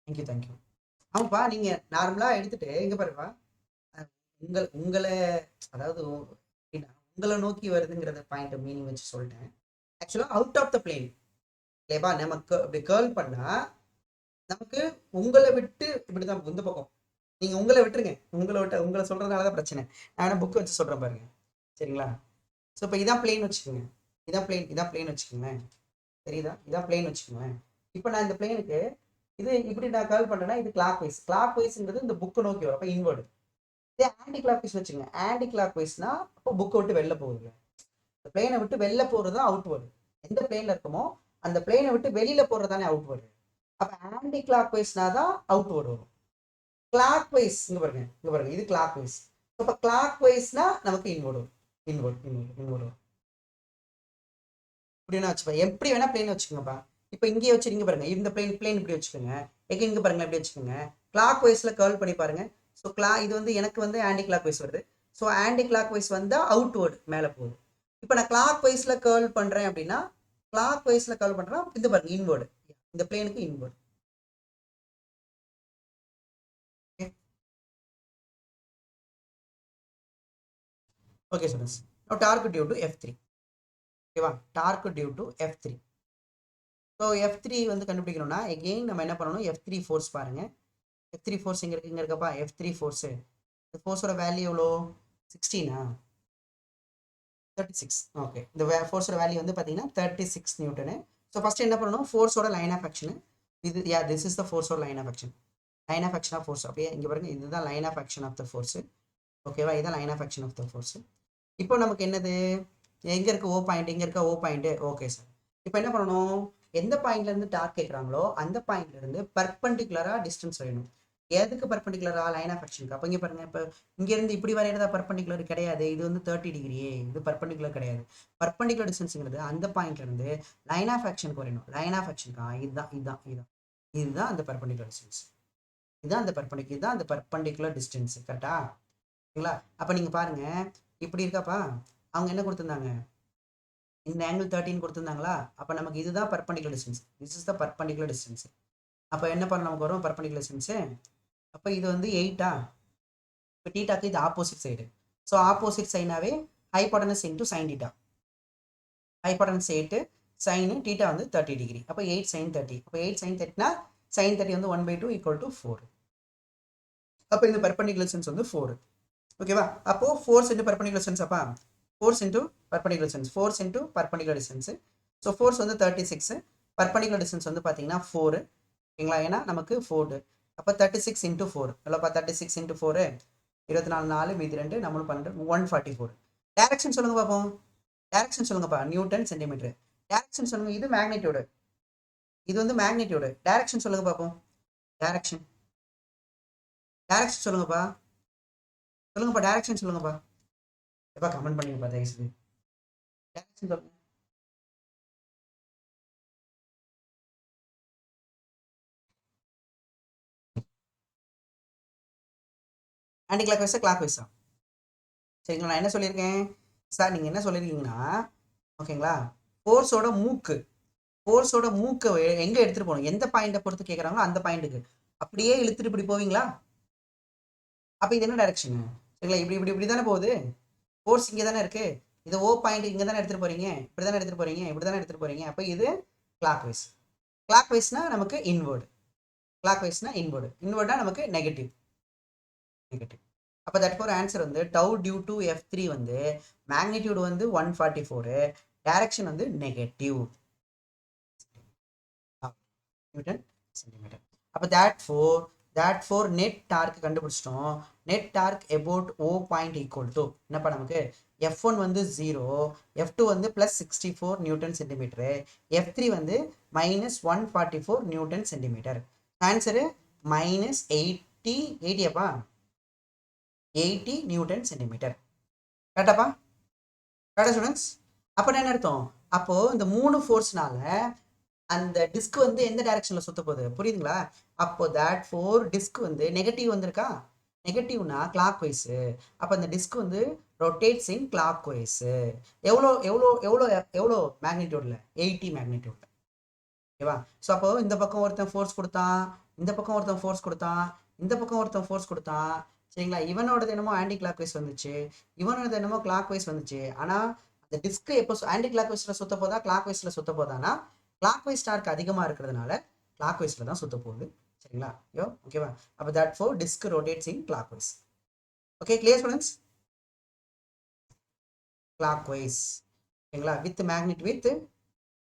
thank you thank you. ஆமாப்பா, நீங்க நார்மலா எடுத்துட்டு இங்க பாருப்பா, உங்களை அதாவது உங்களை நோக்கி வருதுங்கிறத பாயிண்ட் மீனிங் வச்சு சொல்லிட்டேன். ஆக்சுவலா அவுட் ஆஃப் த பிளேன் இல்லையப்பா, நமக்கு அப்படி கேர்ள் பண்ணா நமக்கு உங்களை விட்டு இப்படிதான் இந்த பக்கம். நீங்க உங்களை விட்டுருங்க, உங்களை சொல்றதுனாலதான் பிரச்சனை. நான் புக் வச்சு சொல்றேன் பாருங்க. சரிங்களா. ஸோ இப்போ இதான் பிளேன் வச்சுக்கோங்க, இதான் பிளேன் வச்சுக்கோங்களேன். தெரியுதா, இதான் பிளேன் வச்சுக்கோங்களேன். இப்போ நான் இந்த பிளேனுக்கு இது இப்படி நான் கேர்ள் பண்றேன்னா இது கிளாக் வைஸ்ங்கிறது இந்த புக்கை நோக்கி வரும், அப்போ இன்வர்டு. இதே ஆன்டி கிளாக் வைஸ் வச்சுங்க, ஆன்டி கிளாக் வைஸ்னா அப்போ புக்கை விட்டு வெளில போகுது. இந்த பிளேனை விட்டு வெளில போறது தான் அவுட்வர்டு. எந்த பிளேன்ல இருக்குமோ அந்த பிளேனை விட்டு வெளியில போறது தானே அவுட்வர்டு. அப்ப ஆன்டி கிளாக் வைஸ்னா தான் அவுட்வர்டு வரும். கிளாக் வைஸ் இங்க பாருங்க இது கிளாக் வைஸ். அப்ப கிளாக் வைஸ்னா நமக்கு இன்வர்டு வரும். இன்வர்டு வரும். இப்படின்னா வச்சுப்பா, எப்படி வேணா பிளேன் வச்சுக்கோங்கப்பா. இப்போ இங்கே வச்சுருங்க பாருங்க, இந்த பிளேன் இப்படி வச்சுக்கோங்க. இங்க பாருங்க எப்படி வச்சுக்கோங்க, கிளாக் வைஸ்ல கர்ல் பண்ணி பாருங்க. ஸோ இது வந்து எனக்கு வந்து ஆன்டி கிளாக் வைஸ் வருது. ஸோ ஆன்டி கிளாக் வைஸ் வந்தா அவுட்வர்டு மேலே போகுது. இப்போ நான் கிளாக் வைஸ்ல கர்ல் பண்றேன் அப்படின்னா, கிளாக் வைஸ்ல கர்ல் பண்றேன், இது பாருங்க இன்வர்டு. இந்த பிளேனுக்கு inward. Okay students, now torque due to F3. ஓகேவா, dark due to F3. So F3 வந்து கண்டுபிடிக்கணும்னா எகெயின் நம்ம என்ன பண்ணணும், F3 ஃபோர்ஸ் பாருங்க. F3 ஃபோர்ஸ் இங்க இருக்கப்பா, F3 ஃபோர்ஸ். இந்த ஃபோர்ஸோட வேல்யூ எவ்வளோ, 16 36. ஓகே, இந்த ஃபோர்ஸோட வேல்யூ வந்து பார்த்தீங்கன்னா 36 நியூட்டனு. ஸோ ஃபர்ஸ்ட் என்ன பண்ணணும், ஃபோர்ஸோட லைன் ஆஃப் ஆக்ஷன் இது. திஸ் இஸ் த ஃபோர்ஸோட line of action. Line of action of force அப்படியே இங்கே பாருங்க, இதுதான் line of action of the force. ஓகேவா, இதுதான் line of action of the force. இப்போ நமக்கு என்னது, எங்க இருக்கு ஓ பாயிண்ட், இங்க இருக்க ஓ பாயிண்ட். ஓகே சார், இப்போ என்ன பண்ணணும், எந்த பாயிண்ட்ல இருந்து டார்க் கேட்குறாங்களோ அந்த பாயிண்ட்ல இருந்து பர்பண்டிகுலரா டிஸ்டன்ஸ் வரையணும். எதுக்கு பர்பண்டிகுலரா, லைன் ஆஃப் ஆக்ஷனுக்கு. அப்போ இங்க பாருங்க, இப்போ இங்க இருந்து இப்படி வரையறதா பர்பண்டிகுலர் கிடையாது, இது வந்து 30 டிகிரி, இது பர்பண்டிகுலர் கிடையாது. பர்பண்டிகுலர் டிஸ்டன்ஸ்ங்கிறது அந்த பாயிண்ட்ல இருந்து லைன் ஆஃப் ஆக்ஷனுக்கு வரையணும். லைன் ஆஃப் ஆக்ஷனுக்கு இதுதான் இதுதான் இதுதான் இதுதான் அந்த பர்பண்டிகுலர் டிஸ்டன்ஸ். இதுதான் அந்த பர்பண்டிகுலர் டிஸ்டன்ஸ். கரெக்டா. சரிங்களா. அப்ப நீங்க பாருங்க, இப்படி இருக்காப்பா, அவங்க என்ன கொடுத்துருந்தாங்க, இந்த ஆங்கிள் 13 கொடுத்துருந்தாங்களா. அப்ப நமக்கு இதுதான் perpendicular distance. This is the perpendicular distance. அப்ப என்ன பண்ண நமக்கு வரும் பர்பண்டிகுலர் டிஸ்டன்ஸ். அப்ப இது வந்து 8. இப்போ டீட்டாக்கு இது ஆப்போசிட் சைடு. ஸோ ஆப்போசிட் சைனாவே hypotenuse into sine theta. Hypotenuse 8, sine theta வந்து 30 டிகிரி. அப்போ 8 sin 30. அப்போ 8 sin 30னா sin 30 வந்து 1/2 = 4. அப்போ இந்த பர்பண்டிகுலர் டிஸ்டன்ஸ் வந்து 4. ஓகேவா. அப்போ ஃபோர்ஸ் இன்டூ பர்பண்டிகுலர் டிஸ்டன்ஸ். அப்பா force into perpendicular distance, force into perpendicular distance. So force வந்து 36, பர்பண்டிகுலர் டிஸ்டன்ஸ் வந்து பார்த்தீங்கன்னா 4. ஓகேங்களா, ஏன்னா நமக்கு 4. அப்போ 36 இன்டூ 4 இல்லைப்பா, 36 இன்டூ 4 24 4 மீதி 2 நம்மளும் பண்ணுறோம் 144. டேரக்ஷன் சொல்லுங்க பார்ப்போம். டேரக்ஷன் சொல்லுங்கப்பா, நியூட்டன் சென்டிமீட்டர். டேரக்ஷன் சொல்லுங்க, இது மேக்னிடியூடு, இது வந்து மேக்னிடியூடு. டேரக்ஷன் சொல்லுங்க பார்ப்போம். டேரக்ஷன் டேரக்ஷன் சொல்லுங்கப்பா, சொல்லுங்கப்பா, டேரக்ஷன் சொல்லுங்கப்பா. எப்பா கமெண்ட் பண்ணுங்கப்பா தயவுசெய்து. டேரக்ஷன் சொல்லுங்க. ஆன்டி கிளாக் வைஸா கிளாக் வைஸா? சரிங்களா, நான் என்ன சொல்லியிருக்கேன் சார், நீங்கள் என்ன சொல்லியிருக்கீங்கன்னா ஓகேங்களா, ஃபோர்ஸோட மூக்கை எங்கே எடுத்துகிட்டு போகணும், எந்த பாயிண்ட்டை பொறுத்து கேட்குறாங்களோ அந்த பாயிண்ட்டுக்கு அப்படியே இழுத்துட்டு இப்படி போவீங்களா? அப்போ இது என்ன டைரக்ஷனு? சரிங்களா, இப்படி இப்படி இப்படி தானே போகுது, ஃபோர்ஸ் இங்கே தானே இருக்குது, இது ஓ பாயிண்ட் இங்கே தானே எடுத்துகிட்டு போகிறீங்க, இப்படி தானே எடுத்துகிட்டு போகிறீங்க, இப்படி தானே எடுத்துகிட்டு போகிறீங்க. அப்போ இது கிளாக் வைஸ். கிளாக் வைஸ்னா நமக்கு இன்வேர்டு, கிளாக் வைஸ்னா இன்வேர்டா நமக்கு நெகட்டிவ். அப்போ தட் ஃபார் ஆன்சர் வந்து டவு டியூ டு F3 வந்து மேக்னிடியூட் வந்து 144, டைரக்ஷன் வந்து நெகட்டிவ் நியூட்டன் சென்டிமீட்டர். அப்போ that for நெட் டார்க் கண்டுபிடிச்சிட்டோம். Net torque about O point equal to என்னப்பா நமக்கு F1 வந்து 0, F2 வந்து +64 நியூட்டன் சென்டிமீட்டரு, F3 வந்து -144 newton centimetre. Answer -80 80 newton centimetre. கரெக்டாப்பா? கரெக்டா ஸ்டூடெண்ட்ஸ்? அப்போ என்ன அர்த்தம், அப்போ இந்த 3 ஃபோர்ஸ்னால அந்த டிஸ்க் வந்து எந்த டைரக்ஷன்ல சுத்த போகுது, புரியுதுங்களா? அப்போ தட் ஃபோர் டிஸ்க் வந்து நெகட்டிவ் வந்திருக்கா, நெகட்டிவ்னா கிளாக் வைஸ். அப்போ அந்த டிஸ்க் வந்து ரொட்டேட்ஸ் இன் கிளாக் வைஸ். எவ்வளோ எவ்வளோ எவ்வளோ எவ்வளோ மேக்னிடியூட்ல? 80 மேக்னிடியூட்ல. ஓகேவா? ஸோ அப்போ இந்த பக்கம் ஒருத்தன் ஃபோர்ஸ் கொடுத்தான், இந்த பக்கம் ஒருத்தன் ஃபோர்ஸ் கொடுத்தான், இந்த பக்கம் ஒருத்தன் ஃபோர்ஸ் கொடுத்தான். சரிங்களா, இவனோடது என்னமோ ஆன்டி கிளாக் வைஸ் வந்துச்சு, இவனோடது என்னமோ கிளாக் வைஸ் வந்துச்சு. ஆனால் அந்த டிஸ்க் எப்போ ஆன்டி கிளாக் வைஸ்ல சுத்த போதா கிளாக் வைஸ்ல சுத்த போதானா, கிளாக் வைஸ் டார்க் அதிகமாக இருக்கிறதுனால கிளாக் வைஸ்ல தான் சுத்த போகுது. சரிங்களா, ஓகேவா? அப்போ that for disc rotates in clockwise. Okay, clear students? Clockwise. ஓகேங்களா, with magnitude with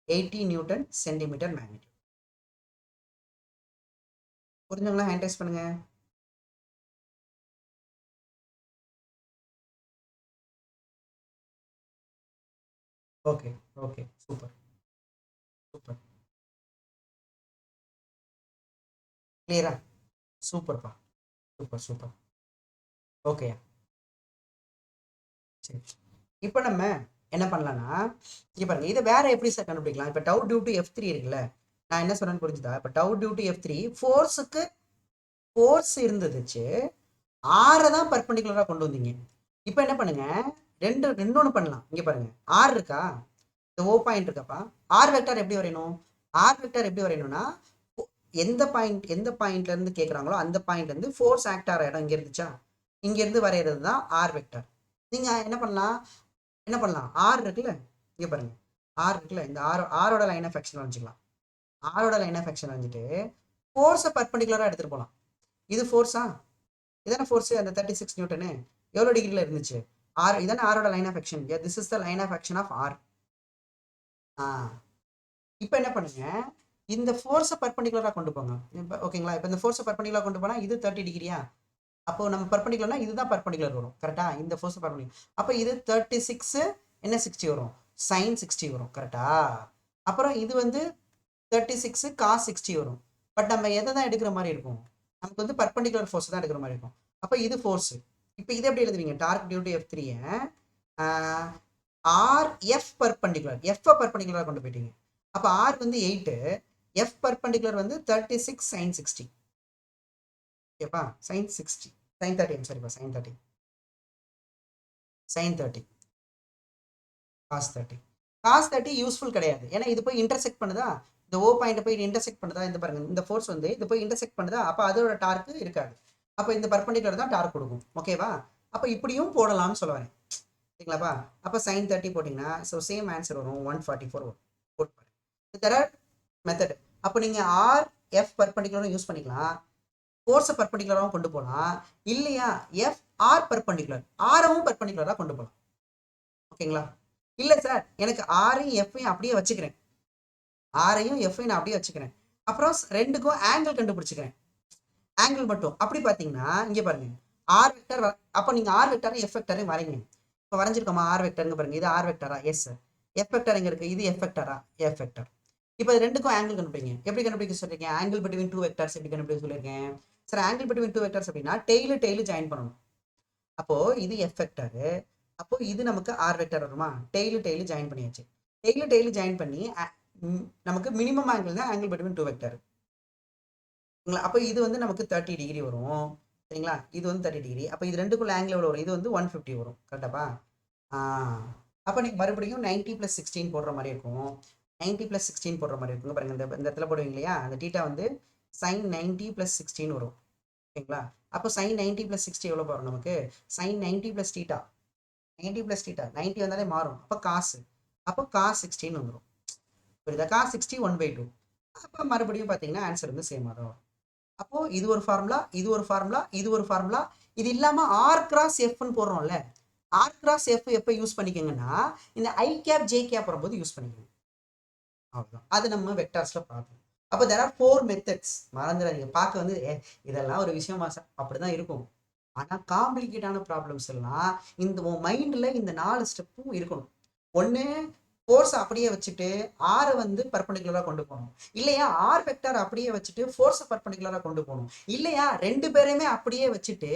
80 newton centimetre magnitude. புரிஞ்சுங்களா? ஹேண்ட் ரைஸ் பண்ணுங்க. Okay okay, super super. கிளியரா? சூப்பர்ப்பா, சூப்பர் சூப்பர். ஓகே, சரி. இப்போ நம்ம என்ன பண்ணலாம்னா, இங்கே பாருங்க, இதை வேற எப்படி சார் கண்டுபிடிக்கலாம்? இப்போ டவு டியூ டு F3 இருக்குல்ல, நான் என்ன சொன்னேன்னு புரிஞ்சுதா? இப்போ டவு டியூ டு F3 ஃபோர்ஸுக்கு ஃபோர்ஸ் இருந்துச்சு, ஆரை தான் பர்பண்டிகுலராக கொண்டு வந்தீங்க. இப்போ என்ன பண்ணுங்க, ரெண்டொன்று பண்ணலாம். இங்கே பாருங்க, ஆர் இருக்கா, இந்த ஓ பாயிண்ட் இருக்காப்பா, ஆர் வெக்டார் எப்படி வரையணும்? ஆர் வெக்டார் எப்படி வரையணும்னா, எந்த பாயிண்ட்ல இருந்து கேட்குறாங்களோ அந்த பாயிண்ட்ல இருந்து ஃபோர்ஸ் ஆக்ட் ஆகிற இடம் இங்கே இருந்துச்சா, இங்கேருந்து வரைகிறது தான் ஆர் வெக்டார். நீங்கள் என்ன பண்ணலாம், ஆர் இருக்குல்ல, இங்கே பாருங்க, ஆர் இருக்குல்ல, இந்த ஆரோட லைன் ஆஃப் ஆக்ஷன் வரைஞ்சிக்கலாம். ஆரோட லைன் ஆஃப் ஆக்ஷன் வரைஞ்சிட்டு ஃபோர்ஸை பர்பண்டிகுலராக எடுத்துகிட்டு போகலாம். இது ஃபோர்ஸா, இதான ஃபோர்ஸ், அந்த 36 நியூட்டனு எவ்வளோ டிகிரியில் இருந்துச்சு, ஆர், இதான ஆரோட line of action. This is the line of action of R. இப்போ என்ன பண்ணுங்க, இந்த ஃபோர்ஸை பர்பண்டிகுலராக கொண்டு போங்க. இப்போ ஓகேங்களா, இப்போ இந்த ஃபோர்ஸை பர்பண்டிகுலராக கொண்டு போனால் இது 30 டிகிரியா, அப்போ நம்ம பர்பண்டிகுலர்னா இதுதான் பர்பண்டிகுலர் வரும். கரெக்டா, இந்த ஃபோர்ஸ் பர்பண்டிகுலர். அப்போ இது 36 என்ன 60 வரும், சைன் 60 வரும். கரெக்டா? அப்புறம் இது வந்து 36 காஸ் 60 வரும். பட் நம்ம எதை தான் எடுக்கிற மாதிரி இருக்கும், நமக்கு வந்து பர்பண்டிகுலர் ஃபோர்ஸ் தான் எடுக்கிற மாதிரி இருக்கும். அப்போ இது ஃபோர்ஸ். இப்போ இதை எப்படி எழுதுவீங்க, torque due to F3 r f perpendicular, f பர்பண்டிகுலராக கொண்டு போயிட்டீங்க. அப்போ ஆர் வந்து 8, எஃப் பர்பண்டிகுலர் வந்து 36 சைன் 60. ஓகேப்பா, சைன் 60 சைன் 30, சரிப்பா, sine 30 sine 30 cos 30. Cos 30 useful கிடையாது, ஏன்னா இது போய் இன்டர்செக்ட் பண்ணுதா, இந்த ஓ பாயிண்ட் போய் இன்டர்செக்ட் பண்ணுதா, இந்த பாருங்க, இந்த ஃபோர்ஸ் வந்து இது போய் இன்டர்செக்ட் பண்ணுதா, அப்போ அதோட டார்க் இருக்காது. அப்போ இந்த பர்பண்டிகுலர் தான் டார்க் கொடுக்கும். ஓகேவா? அப்போ இப்படியும் போடலாம்னு சொல்ல வரேன். சரிங்களாப்பா? அப்போ சைன் 30 போட்டிங்கன்னா ஸோ சேம் ஆன்சர் வரும், 144 வரும். போட்டு பாருங்க. There are method. அப்போ நீங்கள் ஆர் எஃப் பர்பண்டிகுலரும் யூஸ் பண்ணிக்கலாம், ஃபோர்ஸை பர்பண்டிகுலராகவும் கொண்டு போகலாம், இல்லையா எஃப் ஆர் பர்பண்டிகுலர், ஆரவும் பர்பண்டிகுலராக கொண்டு போகலாம். ஓகேங்களா? இல்லை சார், எனக்கு ஆரையும் எஃப்ஐயும் அப்படியே வச்சுக்கிறேன், ஆரையும் எஃப்ஐயும் நான் அப்படியே வச்சுக்கிறேன், அப்புறம் ரெண்டுக்கும் ஆங்கிள் கண்டுபிடிச்சிக்கிறேன், ஆங்கிள் மட்டும். அப்படி பார்த்தீங்கன்னா இங்கே பாருங்க, ஆர் வெக்டர், அப்போ நீங்கள் ஆர் வெக்டரும் எஃப் வெக்டரையும் வரைங்க. இப்போ வரைஞ்சிருக்கோமா, ஆர் வெக்டருங்க பாருங்க, இது ஆர் வெக்டரா, எஸ் சார். எஃப் வெக்டர் எங்கே இருக்குது, இது எஃப் வெக்டரா, எஃப் வெக்டர். இப்போ இது ரெண்டுக்கும் ஆங்கிள் கண்டுபிடிங்க. எப்படி கண்டுபிடிக்க சொல்லியிருக்கேன், ஆங்கிள் பிட்வீன் டூ வெக்டர்ஸ் எப்படி கண்டுபிடிக்க சொல்லியிருக்கேன் sir? Angle between two vectors அப்படின்னா டெய்லு ஜாயின் பண்ணணும். அப்போ இது எஃப் வெக்டரு, அப்போ இது நமக்கு ஆர் வெக்டர் வருமா, டெய்லு ஜாயின் பண்ணியாச்சு. டெய்லு ஜாயின் பண்ணி நமக்கு மினிமம் ஆங்கிள் தான் ஆங்கிள் பிட்வீன் டூ வெக்டர். அப்போ இது வந்து நமக்கு 30 டிகிரி வரும். சரிங்களா? இது வந்து 30 டிகிரி. அப்போ இது ரெண்டுக்குள்ள ஆங்கிள் எவ்வளோ வரும்? இது வந்து 150 வரும். கரெக்டாப்பா? அப்போ நீங்கள் மறுபடியும் 90 + 16 போடுற மாதிரி இருக்கும். 90 + 16 போடுற மாதிரி இருக்குங்க பாருங்க. இந்த இடத்துல போடுவீங்க இல்லையா? அந்த டீட்டா வந்து sin 90 + 16 வரும். ஓகேங்களா? அப்போ sin 90 + 60 எவ்வளோ வரும் நமக்கு? sin 90 + θ. 90 + θ. 90 வந்தாலே மாறும். அப்போ காசு. அப்போ cos 16 வந்துடும். புரியுதா? cos 60 1/2. அப்போ மறுபடியும் பார்த்தீங்கன்னா ஆன்சர் வந்து சேம் வரும். அப்போ இது ஒரு ஃபார்முலா, இது ஒரு ஃபார்முலா, இது ஒரு ஃபார்முலா. இது இல்லாம r cross fன்னு போடுறோம்ல. r cross f எப்போ யூஸ் பண்ணிக்கங்கன்னா இந்த i கேப் j கேப் வரும்போது யூஸ் பண்ணிக்கணும். அவ்வளவுதான். அது நம்ம வெக்டார்ஸ்ல பார்ப்போம். அப்போ there are 4 methods. மறந்துடாதீங்க. பார்க்க வந்து இதெல்லாம் ஒரு விஷயமா அப்படிதான் இருக்கும். ஆனா காம்ப்ளிகேட்டான ப்ராப்ளம்ஸ் எல்லாம் இந்த மைண்ட்ல இந்த 4 ஸ்டெப்பும் இருக்கணும். ஒண்ணு ஃபோர்ஸ் அப்படியே வச்சுட்டு ஆரை வந்து பர்பண்டிகுலரா கொண்டு போகணும். இல்லையா ஆர் வெக்டார் அப்படியே வச்சுட்டு ஃபோர்ஸை பர்பண்டிகுலரா கொண்டு போகணும். இல்லையா ரெண்டு பேரையுமே அப்படியே வச்சுட்டு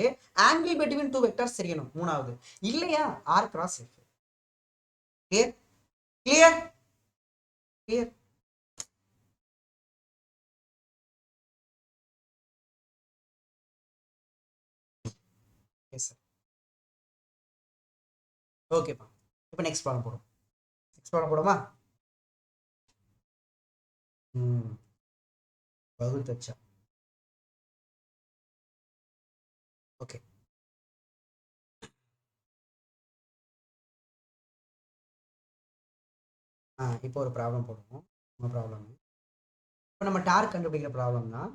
ஆங்கிள் பிட்வீன் 2 வெக்டார்ஸ் தெரியணும். மூணாவது இல்லையா R cross F. Clear clear clear. Yes sir. ஓகேப்பா. இப்போ நெக்ஸ்ட் ப்ராப்ளம் போடும். நெக்ஸ்ட் ப்ராப்ளம் போடுமா? வகுத்தச்சா. ஓகே. இப்போ ஒரு ப்ராப்ளம் போடுவோம். நம்ம ப்ராப்ளம் இப்போ நம்ம டார்க் கண்டுபிடிக்கிற ப்ராப்ளம் தான்.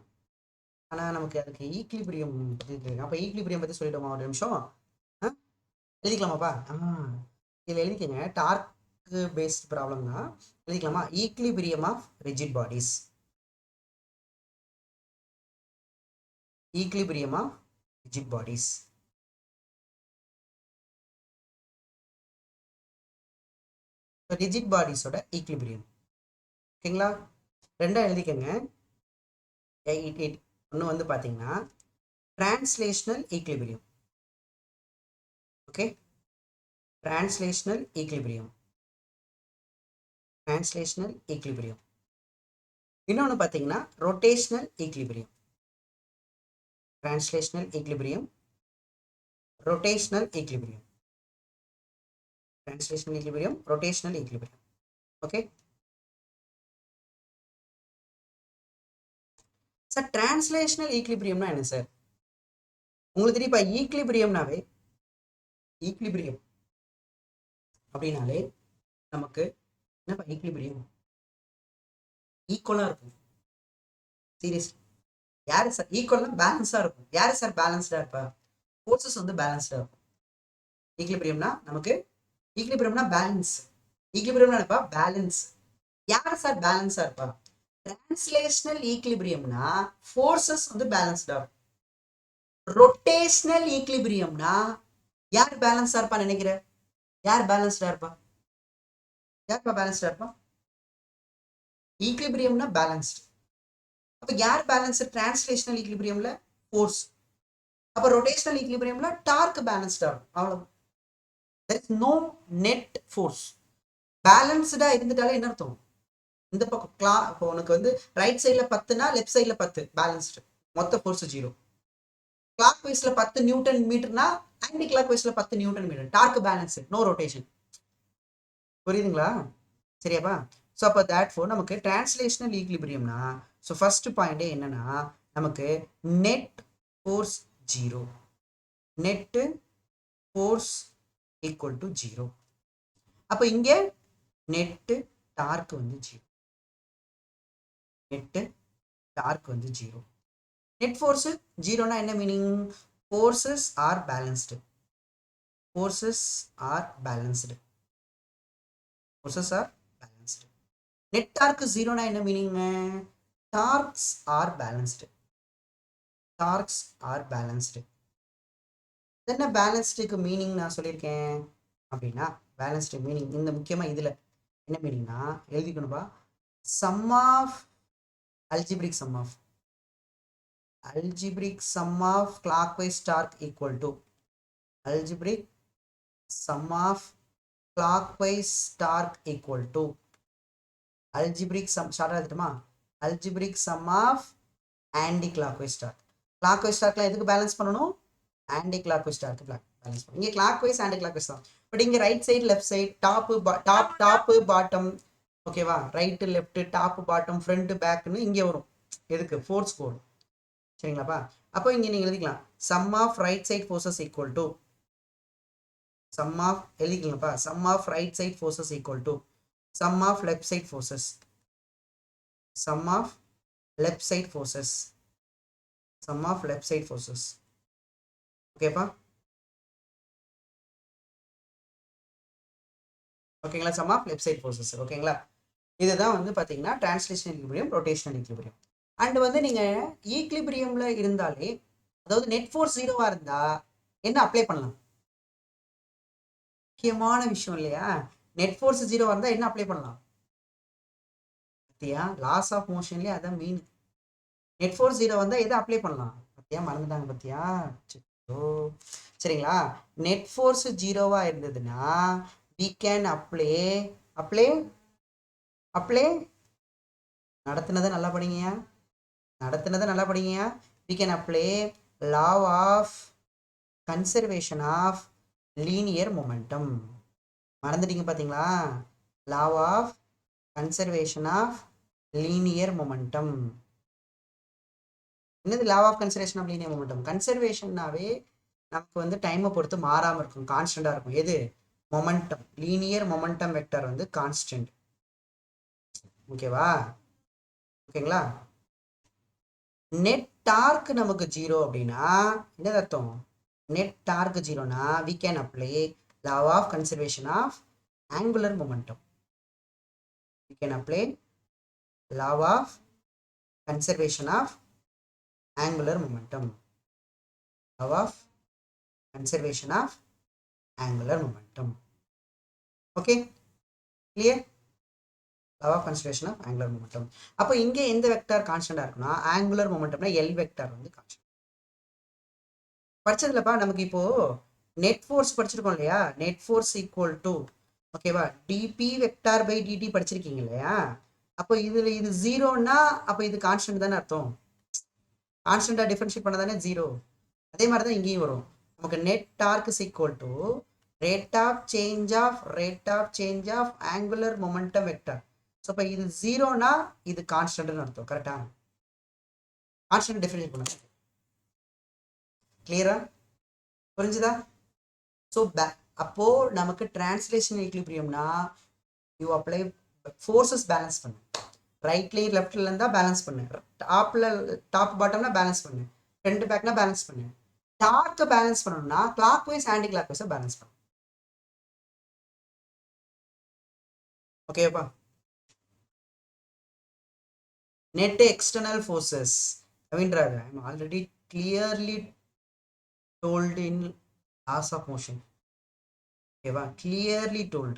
ஆனால் நமக்கு அதுக்கு ஈக்லிபிரியம் பற்றி தெரியும். அப்போ ஈக்லிபிரியம் பற்றி சொல்லிடுமா ஒரு நிமிஷம்? எழுதிக்கலாமாப்பா? இதில் எழுதிக்கங்க. டார்க் பேஸ்ட் ப்ராப்ளம் தான். எழுதிக்கலாமா? Equilibrium of rigid bodies. Equilibrium of rigid bodies. Rigid பாடிஸோட ஈக்லிபிரியம். ஓகேங்களா? ரெண்டா எழுதிக்கங்க. ஒன்று வந்து பார்த்தீங்கன்னா translational equilibrium. Okay, translational equilibrium. Translational equilibrium. இன்னொன்று பார்த்தீங்கன்னா rotational equilibrium. Translational equilibrium, rotational equilibrium. Translational equilibrium, rotational equilibrium. Okay sir. Translational ஈக்லிபிரியம்னா என்ன சார்? உங்களுக்கு தெரியுப்பா, ஈக்லிபிரியம்னாவே ஈக்லிபிரியம் அப்படின்னாலே நமக்கு என்னப்பா ஈக்லிபிரியம் ஈக்குவலா இருக்கும். சீரியஸ். யாரு சார் ஈக்குவல்னா பேலன்ஸா இருக்கும்? யாரு சார் பேலன்ஸ்டா இருப்பா? ஃபோர்ஸஸ் வந்து பேலன்ஸ்டா இருக்கும். ஈக்லிபிரியம்னா நமக்கு ஈக்லிபிரியம்னா பேலன்ஸ். ஈக்லிபிரியம்னா என்னப்பா? பேலன்ஸ். யார் சார் பேலன்ஸா இருப்பா? டிரான்ஸ்லேஷனல் ஈக்லிபிரியம்னா ஃபோர்ஸஸ் வந்து பேலன்ஸ்டா இருக்கும். ரொட்டேஷனல் ஈக்லிபிரியம்னா யார் பேலன்ஸா இருப்பா நினைக்கிற? யார் பேலன்ஸ்டா இருப்பா? யார்ப்பா பேலன்ஸ்டா இருப்பா? ஈக்லிபிரியம்னா பேலன்ஸ்ட். அப்ப யார் பேலன்ஸ் டிரான்ஸ்லேஷனல் ஈக்லிபிரியம்ல? ஃபோர்ஸ். அப்ப ரொட்டேஷனல் ஈக்லிபிரியம்ல டார்க் பேலன்ஸ்டா இருக்கும். அவ்வளவு. there is no net force. பேலன்ஸ்டா இருந்துட்டாலே என்ன அர்த்தம்? இந்த பக்கம் இப்போ உனக்கு வந்து ரைட் சைட்ல 10னா லெஃப்ட் சைட்ல 10 பேலன்ஸ்டு. மொத்த ஃபோர்ஸ் 0. கிளாக் வைஸ்ல 10 நியூட்டன் மீட்டர்னா ஆன்டி கிளாக் வைஸ்ல 10 newton metre. Torque balance, no rotation. புரியுதுங்களா? சரியாப்பா? ஸோ அப்போ தேட் ஃபோர் நமக்கு டிரான்ஸ்லேஷனல் ஈக்லிபிரியம்னா ஸோ ஃபர்ஸ்ட் பாயிண்டே என்னன்னா நமக்கு net force 0. Net force equal to 0. அப்போ இங்கே நெட்டு டார்க் வந்து 0. நெட்டு டார்க் வந்து 0. நெட் ஃபோர்ஸ் 0னா என்ன meaning? Forces are balanced. Forces are balanced. Forces are balanced. Net torque 0னா என்ன meaning? Torques are balanced. Torques are balanced. என்ன பேலன்ஸ்டுக்கு மீனிங் நான் சொல்லியிருக்கேன் அப்படின்னா, பேலன்ஸ்டு மீனிங் இந்த முக்கியமா இதுல என்ன மீனிங்னா எழுதிக்கணும்பா. Sum of algebraic sum of algebraic sum of clockwise torque equal to algebraic sum of clockwise torque equal to algebraic sum start ஆகிட்டுமா? algebraic sum of anti clockwise torque. clockwise torque எதுக்கு balance பண்ணணும்? Anti clock wise torque balance பண்ணும். இங்கே clockwise anti clock wise தான். But இங்கே right side left side top bottom, ஓகேவா, right left top bottom front பேக்னு இங்கே வரும். எதுக்கு? ஃபோர்ஸ்க்கு வரும். சரிங்களாப்பா? அப்போ இங்கே நீங்கள் எழுதிக்கலாம் sum of right side forces equal to sum of எழுதிக்கலாம்ப்பா sum of right side forces equal to sum of left side forces sum of left side forces sum of left side forces ஓகேப்பா? ஓகேங்களா? sum of left side forces ஓகேங்களா? இதுதான் வந்து பார்த்தீங்கன்னா translational equilibrium, rotational equilibrium. And வந்து நீங்கள் ஈக்லிபிரியமில் இருந்தாலே, அதாவது நெட் ஃபோர்ஸ் ஜீரோவாக இருந்தால் என்ன அப்ளை பண்ணலாம்? முக்கியமான விஷயம் இல்லையா? நெட் ஃபோர்ஸ் ஜீரோவாக இருந்தால் என்ன அப்ளை பண்ணலாம்? பத்தியா, லாஸ் ஆஃப் மோஷன்லேயே அதான் மீன். நெட் ஃபோர்ஸ் ஜீரோ வந்தால் எதை அப்ளை பண்ணலாம்? பத்தியா, மறந்துட்டாங்க பத்தியா? சரிங்களா? நெட் ஃபோர்ஸ் ஜீரோவாக இருந்ததுன்னா we can apply நடத்துனதை நல்லா படிங்கயா. we can apply law of conservation of linear momentum. மறந்துட்டீங்க பாத்தீங்களா? law of conservation of linear momentum. என்னது law of conservation of linear momentum? கன்சர்வேஷன்னாவே நமக்கு வந்து டைமை பொறுத்து மாறாமல் இருக்கும், கான்ஸ்டண்டாக இருக்கும். எது? மொமெண்டம். லீனியர் மொமெண்டம் வெக்டர் வந்து கான்ஸ்டன்ட். ஓகேவா? ஓகேங்களா? நெட் டார்க் நமக்கு ஜீரோ அப்படின்னா என்ன அர்த்தம்? நெட் டார்க் ஜீரோனா we can apply law of conservation of angular momentum. we can apply law of conservation of angular momentum. law of conservation of angular momentum. okay, clear? law of conservation of angular momentum. அப்போ இங்க எந்த vector கான்ஸ்டன்டா இருக்குன்னா angular momentumனா L vector வந்து constant. படிச்சதுலப்பா நமக்கு இப்போ net force படிச்சிருக்கோம் இல்லையா? Net force equal to, ஓகேவா, டிபி வெக்டார் பை டிடி படிச்சிருக்கீங்க இல்லையா? அப்போ இதுல இது ஜீரோன்னா அப்போ இது கான்ஸ்டன்ட் தானே அர்த்தம். கான்ஸ்டன்டா டிஃபரன்ஷியேட் பண்ண தானே ஜீரோ. அதே மாதிரி தான் இங்கேயும் வரும். நமக்கு net torque is equal to rate of change of angular momentum vector. So இப்போ இது ஜீரோனா இது கான்ஸ்டன்ட்னு அர்த்தம். கரெக்டா? கான்ஸ்டன்ட் டிஃபரன்ஷியேட் பண்ண. கிளியரா? புரிஞ்சுதா? ஸோ அப்போ நமக்கு டிரான்ஸ்லேஷன் ஈக்லிபிரியம்னா யூ அப்ளை ஃபோர்ஸஸ் பேலன்ஸ் பண்ணு. ரைட்லேயும் லெஃப்ட்ல இருந்தா பேலன்ஸ் பண்ணு, டாப் பாட்டம்னா பேலன்ஸ் பண்ணு, ஃப்ரண்ட் பேக்னா பேலன்ஸ் பண்ணு. டார்க்கை பேலன்ஸ் பண்ணணும்னா கிளாக் வைஸ் ஆன்டி கிளாக் வைஸை பேலன்ஸ் பண்ணு. ஓகேப்பா? net external forces அப்படின்றாரு. I am already clearly told in laws of motion. ஓகேவா? clearly told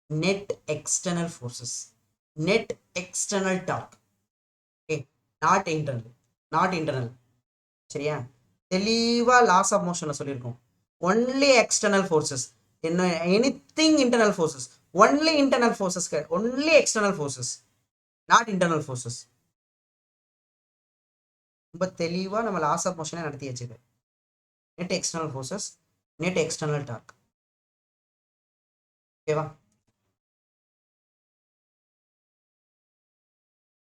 net external forces, net external torque. okay, not internal. சரியா? தெளிவா laws of motionல சொல்லியிருக்கோம். only external forces, anything internal forces, only internal forces, only external forces, not internal forces. ரொம்ப தெளிவா நம்ம loss of மோஷனே நடத்தி வச்சுது. Net external forces, net external torque. ஓகேவா?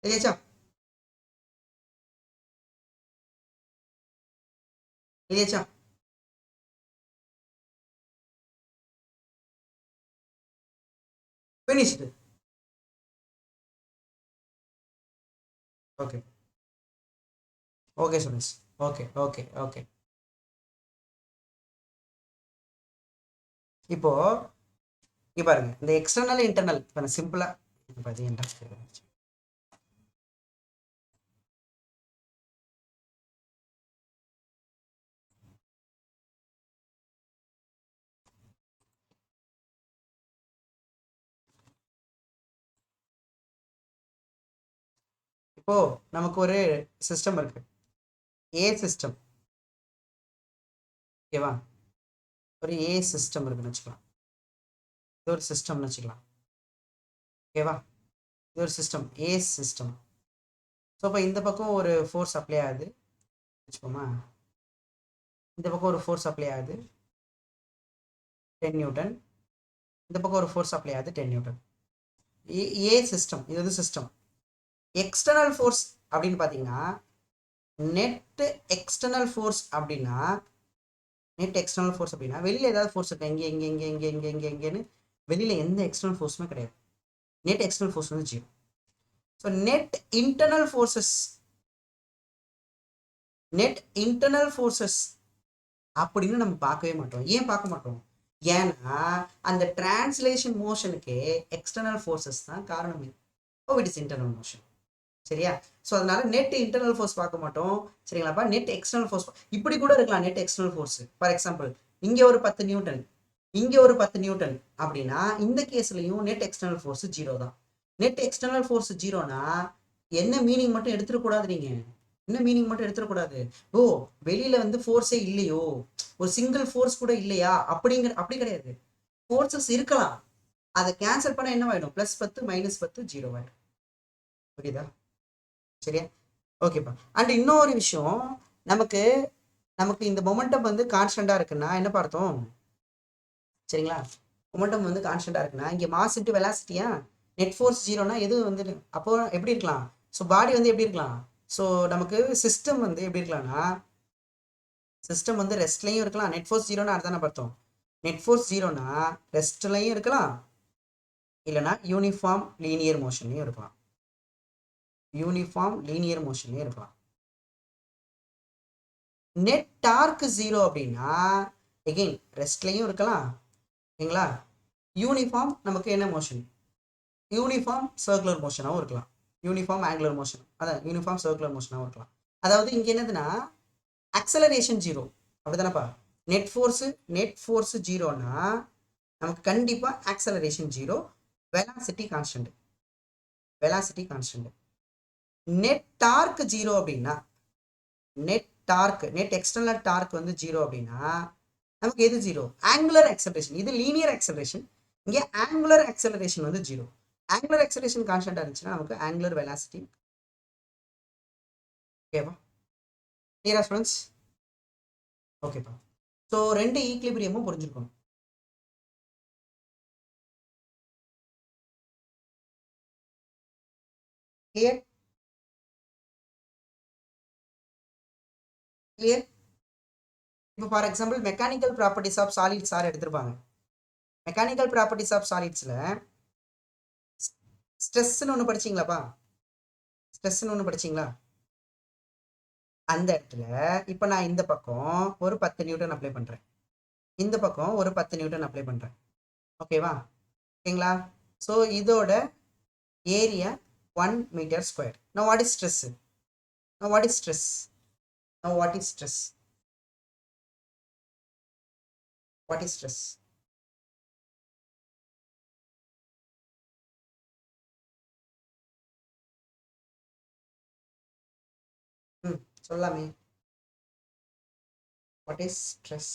தெரியாச்சா? தெரியாச்சா? Finished. Okay okay students. Okay இப்போ இங்க பாருங்க, இந்த எக்ஸ்டர்னல் இன்டர்னல் இப்போ சிம்பிளா பார்த்தீங்கன்னா இப்போ நமக்கு ஒரு சிஸ்டம் இருக்கு, ஏ சிஸ்டம். ஓகேவா? ஒரு ஏ சிஸ்டம் இருக்குன்னு வச்சுக்கலாம். இது ஒரு சிஸ்டம்னு வச்சுக்கலாம். ஓகேவா? இது ஒரு சிஸ்டம், ஏ சிஸ்டம். ஸோ இப்போ இந்த பக்கம் ஒரு ஃபோர்ஸ் அப்ளை ஆகுது வச்சுக்கோமா. இந்த பக்கம் ஒரு ஃபோர்ஸ் அப்ளை ஆகுது 10 நியூட்டன், இந்த பக்கம் ஒரு ஃபோர்ஸ் அப்ளை ஆகுது 10 நியூட்டன். ஏ சிஸ்டம், இது வந்து சிஸ்டம். எக்ஸ்டர்னல் ஃபோர்ஸ் அப்படின்னு பார்த்தீங்கன்னா நெட் எக்ஸ்டர்னல் ஃபோர்ஸ் அப்படின்னா வெளியில் ஏதாவது ஃபோர்ஸ் இருக்கா? இங்கே வெளியில் எந்த எக்ஸ்டர்னல் ஃபோர்ஸுமே கிடையாது. நெட் எக்ஸ்டர்னல் ஃபோர்ஸ் வந்து 0. ஸோ நெட் இன்டர்னல் ஃபோர்ஸஸ் அப்படின்னு நம்ம பார்க்கவே மாட்டோம். ஏன் பார்க்க மாட்டோம்? ஏன்னா அந்த டிரான்ஸ்லேஷன் மோஷனுக்கு எக்ஸ்டர்னல் ஃபோர்ஸஸ் தான் காரணமே. ஓ இட் இஸ் இன்டர்னல் மோஷன். சரியா? ஸோ அதனால நெட் இன்டர்னல் ஃபோர்ஸ் பார்க்க மாட்டோம். சரிங்களாப்பா? நெட் எக்ஸ்டர்னல் ஃபோர்ஸ் இப்படி கூட இருக்கலாம். Net external force for example இங்கே ஒரு 10 நியூட்டன், இங்கே ஒரு 10 நியூட்டன் அப்படின்னா இந்த கேஸ்லையும் நெட் எக்ஸ்டர்னல் ஃபோர்ஸ் 0 தான். நெட் எக்ஸ்டர்னல் ஃபோர்ஸ் 0னா என்ன மீனிங் மட்டும் எடுத்துடக்கூடாது. நீங்கள் என்ன மீனிங் மட்டும் எடுத்துடக்கூடாது, ஓ வெளியில வந்து ஃபோர்ஸே இல்லையோ, ஒரு சிங்கிள் ஃபோர்ஸ் கூட இல்லையா அப்படி கிடையாது. ஃபோர்ஸஸ் இருக்கலாம், அதை கேன்சல் பண்ண என்ன ஆயிடும்? +10 -10 0 ஆயிடும். புரியுதா? சரியா? ஓகேப்பா. அண்ட் இன்னொரு விஷயம், நமக்கு இந்த மொமெண்டம் வந்து கான்ஸ்டண்டா இருக்குன்னா என்ன பார்த்தோம்? சரிங்களா? மொமெண்டம் வந்து கான்ஸ்டண்டா இருக்குன்னா இங்கே மாஸ் இன்டு வெலாசிட்டியா, நெட் ஃபோர்ஸ் 0னா எது வந்து அப்போ எப்படி இருக்கலாம்? ஸோ பாடி வந்து எப்படி இருக்கலாம்? ஸோ நமக்கு சிஸ்டம் வந்து எப்படி இருக்கலாம்னா, சிஸ்டம் வந்து ரெஸ்ட்லையும் இருக்கலாம். நெட் ஃபோர்ஸ் 0னா அதுதானே பார்த்தோம். நெட் ஃபோர்ஸ் 0னா ரெஸ்ட்லையும் இருக்கலாம், இல்லைனா யூனிஃபார்ம் லீனியர் மோஷன்லையும் இருக்கலாம். நெட் டார்க் 0 அப்படின்னா எகெயின் ரெஸ்ட்லையும் இருக்கலாம். சரிங்களா? யூனிஃபார்ம் நமக்கு என்ன மோஷன்? யூனிஃபார்ம் சர்க்குலர் மோஷனாகவும் இருக்கலாம், யூனிஃபார்ம் ஆங்குலர் மோஷன், அதான் யூனிஃபார்ம் சர்க்குலர் மோஷனாகவும் இருக்கலாம். அதாவது இங்கே என்னதுன்னா அக்சலரேஷன் 0 அப்படிதானப்பா? நெட் ஃபோர்ஸ் 0னா நமக்கு கண்டிப்பாக acceleration 0, velocity constant. Net torque 0 அப்படின்னா நெட் எக்ஸ்டர்னல் டார்க் வந்து 0 அப்படின்னா நமக்கு எது 0? Angular acceleration. இது லீனியர் ஆக்சலரேஷன், இங்கே ஆங்குலர் ஆக்சலரேஷன் வந்து 0. ஆங்குலர் ஆக்சலரேஷன் கான்ஸ்டன்டா இருந்துச்சுன்னா நமக்கு ஆங்குலர் வெலாசிட்டி. ஓகேவா? கிளியரா ஸ்டூடெண்ட்ஸ்? ஓகேப்பா. ஸோ 2 ஈக்லிபிரியமும் புரிஞ்சுக்கணும். கிளியர்? இப்போ for example mechanical properties of solids எடுத்திருப்பாங்க. மெக்கானிக்கல் ப்ராப்பர்ட்டிஸ் ஆஃப் சாலிட்ஸில் ஸ்ட்ரெஸ்ன்னு ஒன்று படிச்சிங்களாப்பா? அந்த இடத்துல இப்போ நான் இந்த பக்கம் ஒரு 10 நியூட்டன் அப்ளை பண்ணுறேன், இந்த பக்கம் ஒரு 10 நியூட்டன் அப்ளை பண்ணுறேன். ஓகேவா? ஓகேங்களா? ஸோ இதோட area 1 metre square. Now what is stress? சொல்லாமே. What is stress?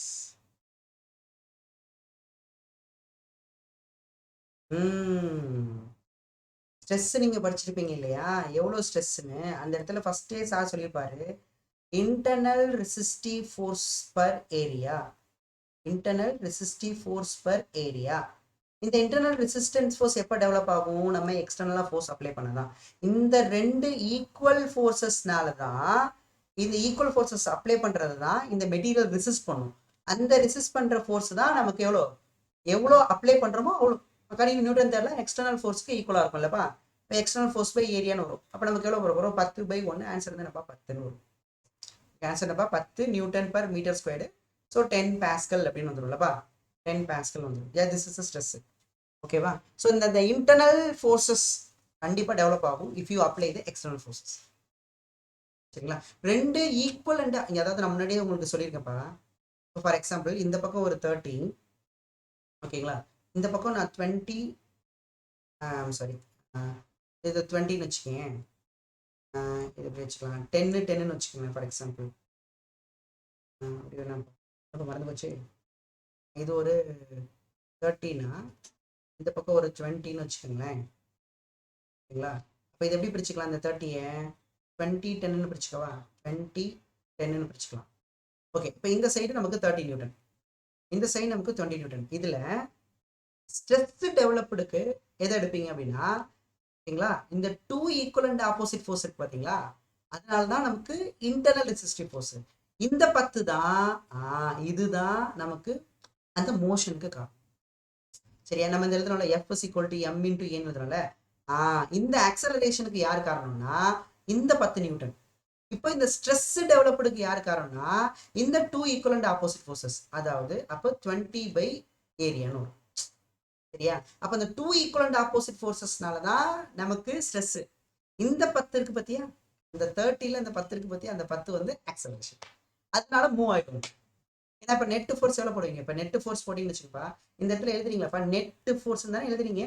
ஸ்ட்ரெஸ் நீங்கள் படிச்சிருப்பீங்க இல்லையா, எவ்வளோ ஸ்ட்ரெஸ்ன்னு. அந்த இடத்துல ஃபஸ்ட்டே சார் சொல்லியிருப்பாரு, internal resistive force per area. இந்த இன்டர்னல் ரெசிஸ்டன்ஸ் ஃபோர்ஸ் எப்போ டெவலப் ஆகும்? நம்ம எக்ஸ்டர்னலாக ஃபோர்ஸ் அப்ளை பண்ணதான். இந்த 2 ஈக்குவல் ஃபோர்ஸஸ்னால தான், இந்த ஈக்குவல் ஃபோர்ஸஸ் அப்ளை பண்ணுறது தான் இந்த மெட்டீரியல் ரெசிஸ்ட் பண்ணும். அந்த ரெசிஸ்ட் பண்ணுற ஃபோர்ஸ் தான் நமக்கு எவ்வளோ அப்ளை பண்ணுறோமோ அவ்வளோ. கரெக்டாக நியூட்டன் தேர்ல எக்ஸ்டர்னல் ஃபோர்ஸ்க்கு ஈக்குவலாக இருக்கும்லப்பா. இப்போ எக்ஸ்டர்னல் ஃபோர்ஸ் பை ஏரியான்னு வரும். அப்போ நமக்கு எவ்வளோ வரும்? 10/1. ஆன்சர் வந்து என்னப்பா? 10ன்னு வரும். ஆன்சர் என்னப்பா? 10 newton per metre squared. So 10 pascal அப்படின்னு வந்துடும்லப்பா. 10 பாஸ்கல் வந்துடும். This is stress. ஓகேவா? ஸோ இந்த இன்டர்னல் ஃபோர்ஸஸ் கண்டிப்பாக டெவலப் ஆகும் if you apply the external forces. சரிங்களா? 2 ஈக்குவல் அண்ட் இங்கே, அதாவது நான் முன்னாடியே உங்களுக்கு சொல்லியிருக்கேன்ப்பா. இப்போ ஃபார் எக்ஸாம்பிள் இந்த பக்கம் ஒரு 30, ஓகேங்களா? இந்த பக்கம் நான் 20, சாரி இது 20ன்னு வச்சுக்கோங்க. இது எப்படி வச்சுக்கலாம்? 10ன்னு வச்சுக்கோங்க ஃபார் எக்ஸாம்பிள். அப்படி வேணாம், அப்போ மறந்து போச்சு. இது ஒரு 30னா இந்த பக்கம் ஒரு 20ன்னு வச்சுக்கோங்களேன். ஓகேங்களா? அப்போ இது எப்படி பிரிச்சுக்கலாம்? இந்த 30யை 20 10ன்னு பிரிச்சுக்கவா? 20 10ன்னு பிரிச்சுக்கலாம். ஓகே, இப்போ இந்த சைடு நமக்கு 30 நியூட்டன், இந்த சைடு நமக்கு 20 நியூட்டன். இதுல ஸ்ட்ரெஸ் டெவலப்டுக்கு எதை எடுப்பீங்க அப்படின்னா, ஓகேங்களா, இந்த 2 ஈக்குவல் அண்ட் ஆப்போசிட் ஃபோர்ஸ் இருக்கு பாத்தீங்களா, அதனால தான் நமக்கு இன்டர்னல் ரெசிஸ்டிவ் ஃபோர்ஸ். இந்த 10 தான் இதுதான் நமக்கு அந்த மோஷனுக்கு காரணம். சரியா, நம்ம இந்த எழுதுறோம்ல F is equal to m into n எழுதுறோம்ல, இந்த ஆக்சலரேஷனுக்கு யார் காரணம்னா இந்த 10 நியூட்டன். இப்போ இந்த ஸ்ட்ரெஸ் டெவலப்டுக்கு யார் காரணம்னா இந்த 2 ஈக்குவல் அண்ட் ஆப்போசிட் ஃபோர்ஸஸ், அதாவது அப்போ 20 by ஏரியான்னு வரும். சரியா, அப்ப அந்த 2 ஈக்குவல் அண்ட் ஆப்போசிட் ஃபோர்ஸஸ்னால தான் நமக்கு ஸ்ட்ரெஸ். இந்த 10 இருக்கு பத்தியா, இந்த 30ல இந்த 10 இருக்கு பத்தியா, அந்த 10 வந்து ஆக்சலரேஷன், அதனால மூவ் ஆயிடும். ஏன்னா இப்போ நெட் ஃபோர்ஸ் எவ்வளோ போடுவீங்க, இப்போ நெட் ஃபோர்ஸ் போட்டிங்கன்னு வச்சுக்கோப்பா, இந்த இடத்துல எழுதுறீங்களாப்பா நெட் ஃபோர்ஸ் தானே எழுதுறீங்க,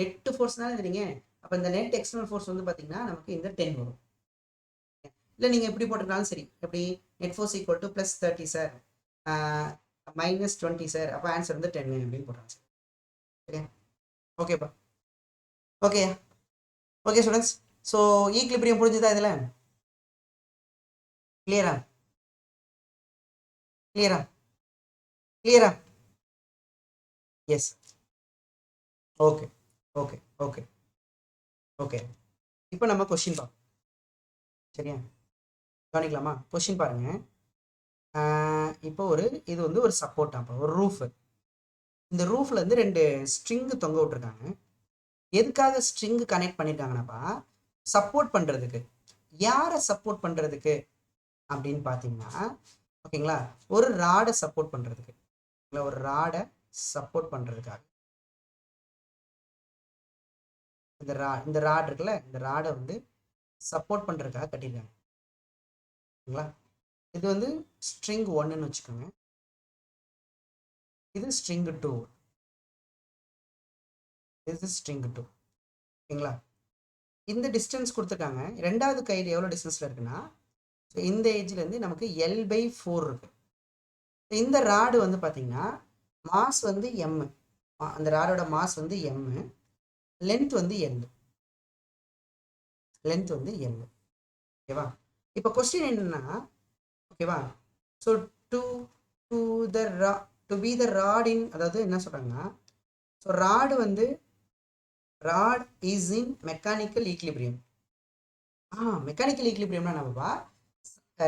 நெட் ஃபோர்ஸ் தானே எழுதுறீங்க. அப்போ இந்த நெட் எக்ஸ்டர்னல் ஃபோர்ஸ் வந்து பார்த்தீங்கன்னா நமக்கு இந்த 10 வரும். இல்லை நீங்கள் எப்படி போட்டிருந்தாலும் சரி, எப்படி net force equal to plus 30 sir minus 20 sir, அப்போ ஆன்சர் வந்து 10 அப்படின்னு போடுறாங்க சார். சரியா, ஓகேப்பா, okay okay students. So equilibrium புரிஞ்சுதா இதில்? கிளியரா கிளியரா கிளியரா? Yes, okay okay okay okay. இப்போ நம்ம கொஸ்டின் பார்ப்போம். சரியா, கவனிக்கலாமா? கொஸ்டின் பாருங்க. இப்போ இது வந்து ஒரு சப்போர்ட்டாப்பா, ஒரு ரூஃப். இந்த ரூஃப்ல இருந்து 2 ஸ்ட்ரிங் தொங்க விட்டுருக்காங்க. எதுக்காக ஸ்ட்ரிங் கனெக்ட் பண்ணிருக்காங்கன்னாப்பா, சப்போர்ட் பண்றதுக்கு. யாரை சப்போர்ட் பண்றதுக்கு அப்படின்னு பார்த்தீங்கன்னா, ஓகேங்களா, ஒரு ராடை சப்போர்ட் பண்றதுக்கு, ஒரு ராடை சப்போர்ட் பண்றதுக்காக இந்த ராட் இருக்குல்ல, இந்த ராடை வந்து சப்போர்ட் பண்றதுக்காக கட்டியிருக்காங்க. ஓகேங்களா, இது வந்து ஸ்ட்ரிங் 1ன்னு வச்சுக்கோங்க, இது ஸ்ட்ரிங் 2, இது ஸ்ட்ரிங் 2. ஓகேங்களா, இந்த டிஸ்டன்ஸ் கொடுத்துருக்காங்க. ரெண்டாவது கயிறு எவ்வளோ டிஸ்டன்ஸில் இருக்குன்னா, இந்த ஏஜ்லேருந்து நமக்கு L/4 இருக்கு. இந்த ராடு வந்து பார்த்தீங்கன்னா மாஸ் வந்து எம், அந்த ராடோட மாஸ் வந்து எம், லென்த் வந்து எல், லென்த் வந்து எல். ஓகேவா, இப்போ கொஸ்டின் என்னன்னா, ஓகேவா, so to be the rod in, அதாவது என்ன சொல்கிறாங்கன்னா, ஸோ ராடு வந்து rod is in mechanical equilibrium. Mechanical ஈக்லிபிரியம்னா என்னப்பா,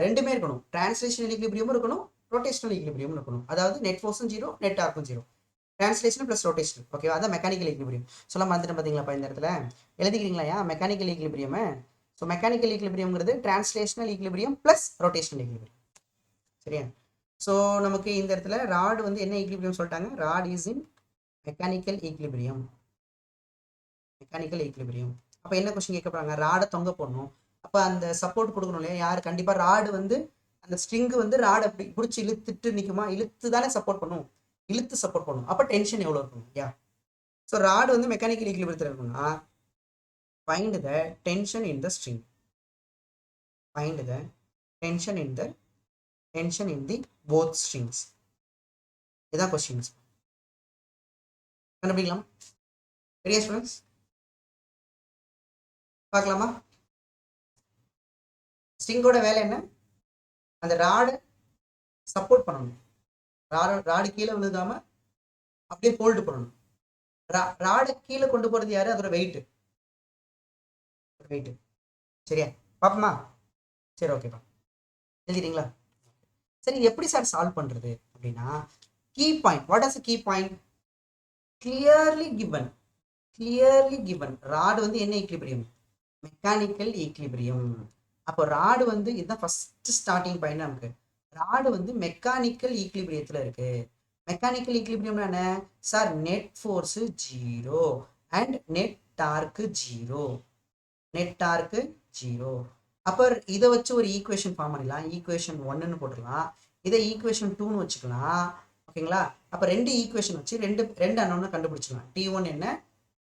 ரெண்டுமே இருக்கணும், டிரான்ஸ்லேஷனல் ஈக்லிபிரியமும் இருக்கணும், ரொட்டேஷனல் ஈக்லிபிரியம் இருக்கணும். அதாவது நெட் ஃபோர்ஸும் 0, நெட் டார்க்கும் 0, டிரான்ஸ்லேஷன் ப்ளஸ் ரொட்டேஷனல். ஓகேவா, அதான் மெக்கானிக்கல் ஈக்லிபிரியம். சொல்ல மறந்துட்டு பார்த்தீங்களாப்பா, இந்த இடத்துல எழுதிக்கிறீங்களா மெக்கானிக்கல் ஈக்லிபிரியம். ஸோ மெக்கானிக்கல் ஈக்லிபிரியம்ங்கிறது translational equilibrium plus rotational equilibrium. சரியா, ஸோ நமக்கு இந்த இடத்துல ராட் வந்து என்ன ஈக்லிபிரியம் சொல்லிட்டாங்க, rod is in mechanical equilibrium, mechanical equilibrium. அப்போ என்ன கொஸ்டின் கேட்க போறாங்க, ராடை தொங்க போடணும், அப்போ அந்த சப்போர்ட் கொடுக்கணும் இல்லையா, யார்? கண்டிப்பாக ராடு வந்து அந்த ஸ்ட்ரிங்கு வந்து ராடை பிடிச்சி இழுத்துட்டு நிற்குமா, இழுத்து தானே சப்போர்ட் பண்ணும், இழுத்து சப்போர்ட் பண்ணும். அப்போ டென்ஷன் எவ்வளோ இருக்கும்? ஸோ ராடு வந்து மெக்கானிக்கல் ஈக்லிபிரியத்தில் இருக்குன்னா, find the tension in the string, find the tension in the both strings. இதான் கொஸ்டின்ஸ். கண்டுபிடிக்கலாம். சரியா ஸ்டூடெண்ட்ஸ், பார்க்கலாமா? ஸ்ட்ரிங்கோட வேலை என்ன, அந்த ராடை சப்போர்ட் பண்ணணும், ராடு கீழே விழுகாம அப்படியே ஹோல்டு பண்ணணும். ராடை கீழே கொண்டு போறது யாரு, அதோட வெயிட். சரியா, பாப்போமா? சரி, ஓகேப்பா, எழுதிட்டீங்களா? சரி, எப்படி சார் சால்வ் பண்றது அப்படின்னா, key point, what is key point? Clearly given rod வந்து என்ன ஈக்லிபிரியம், மெக்கானிக்கல் ஈக்லிபிரியம். அப்போ ராடு வந்து இதுதான் ஃபர்ஸ்ட் ஸ்டார்டிங் பாயிண்ட். நமக்கு ராடு வந்து மெக்கானிக்கல் ஈக்லிபிரியத்தில் இருக்கு. மெக்கானிக்கல் ஈக்லிபிரியம் என்ன sir, net force 0 and net torque 0, net torque 0. அப்போ இதை வச்சு ஒரு ஈக்குவேஷன் ஃபார்ம் பண்ணிடலாம், ஈக்குவேஷன் 1ன்னு போட்டுக்கலாம், இதை ஈக்குவேஷன் 2ன்னு வச்சுக்கலாம். ஓகேங்களா, அப்போ ரெண்டு ஈக்குவேஷன் வச்சு ரெண்டு அன்னோன்னு கண்டுபிடிச்சிடலாம். T1 என்ன,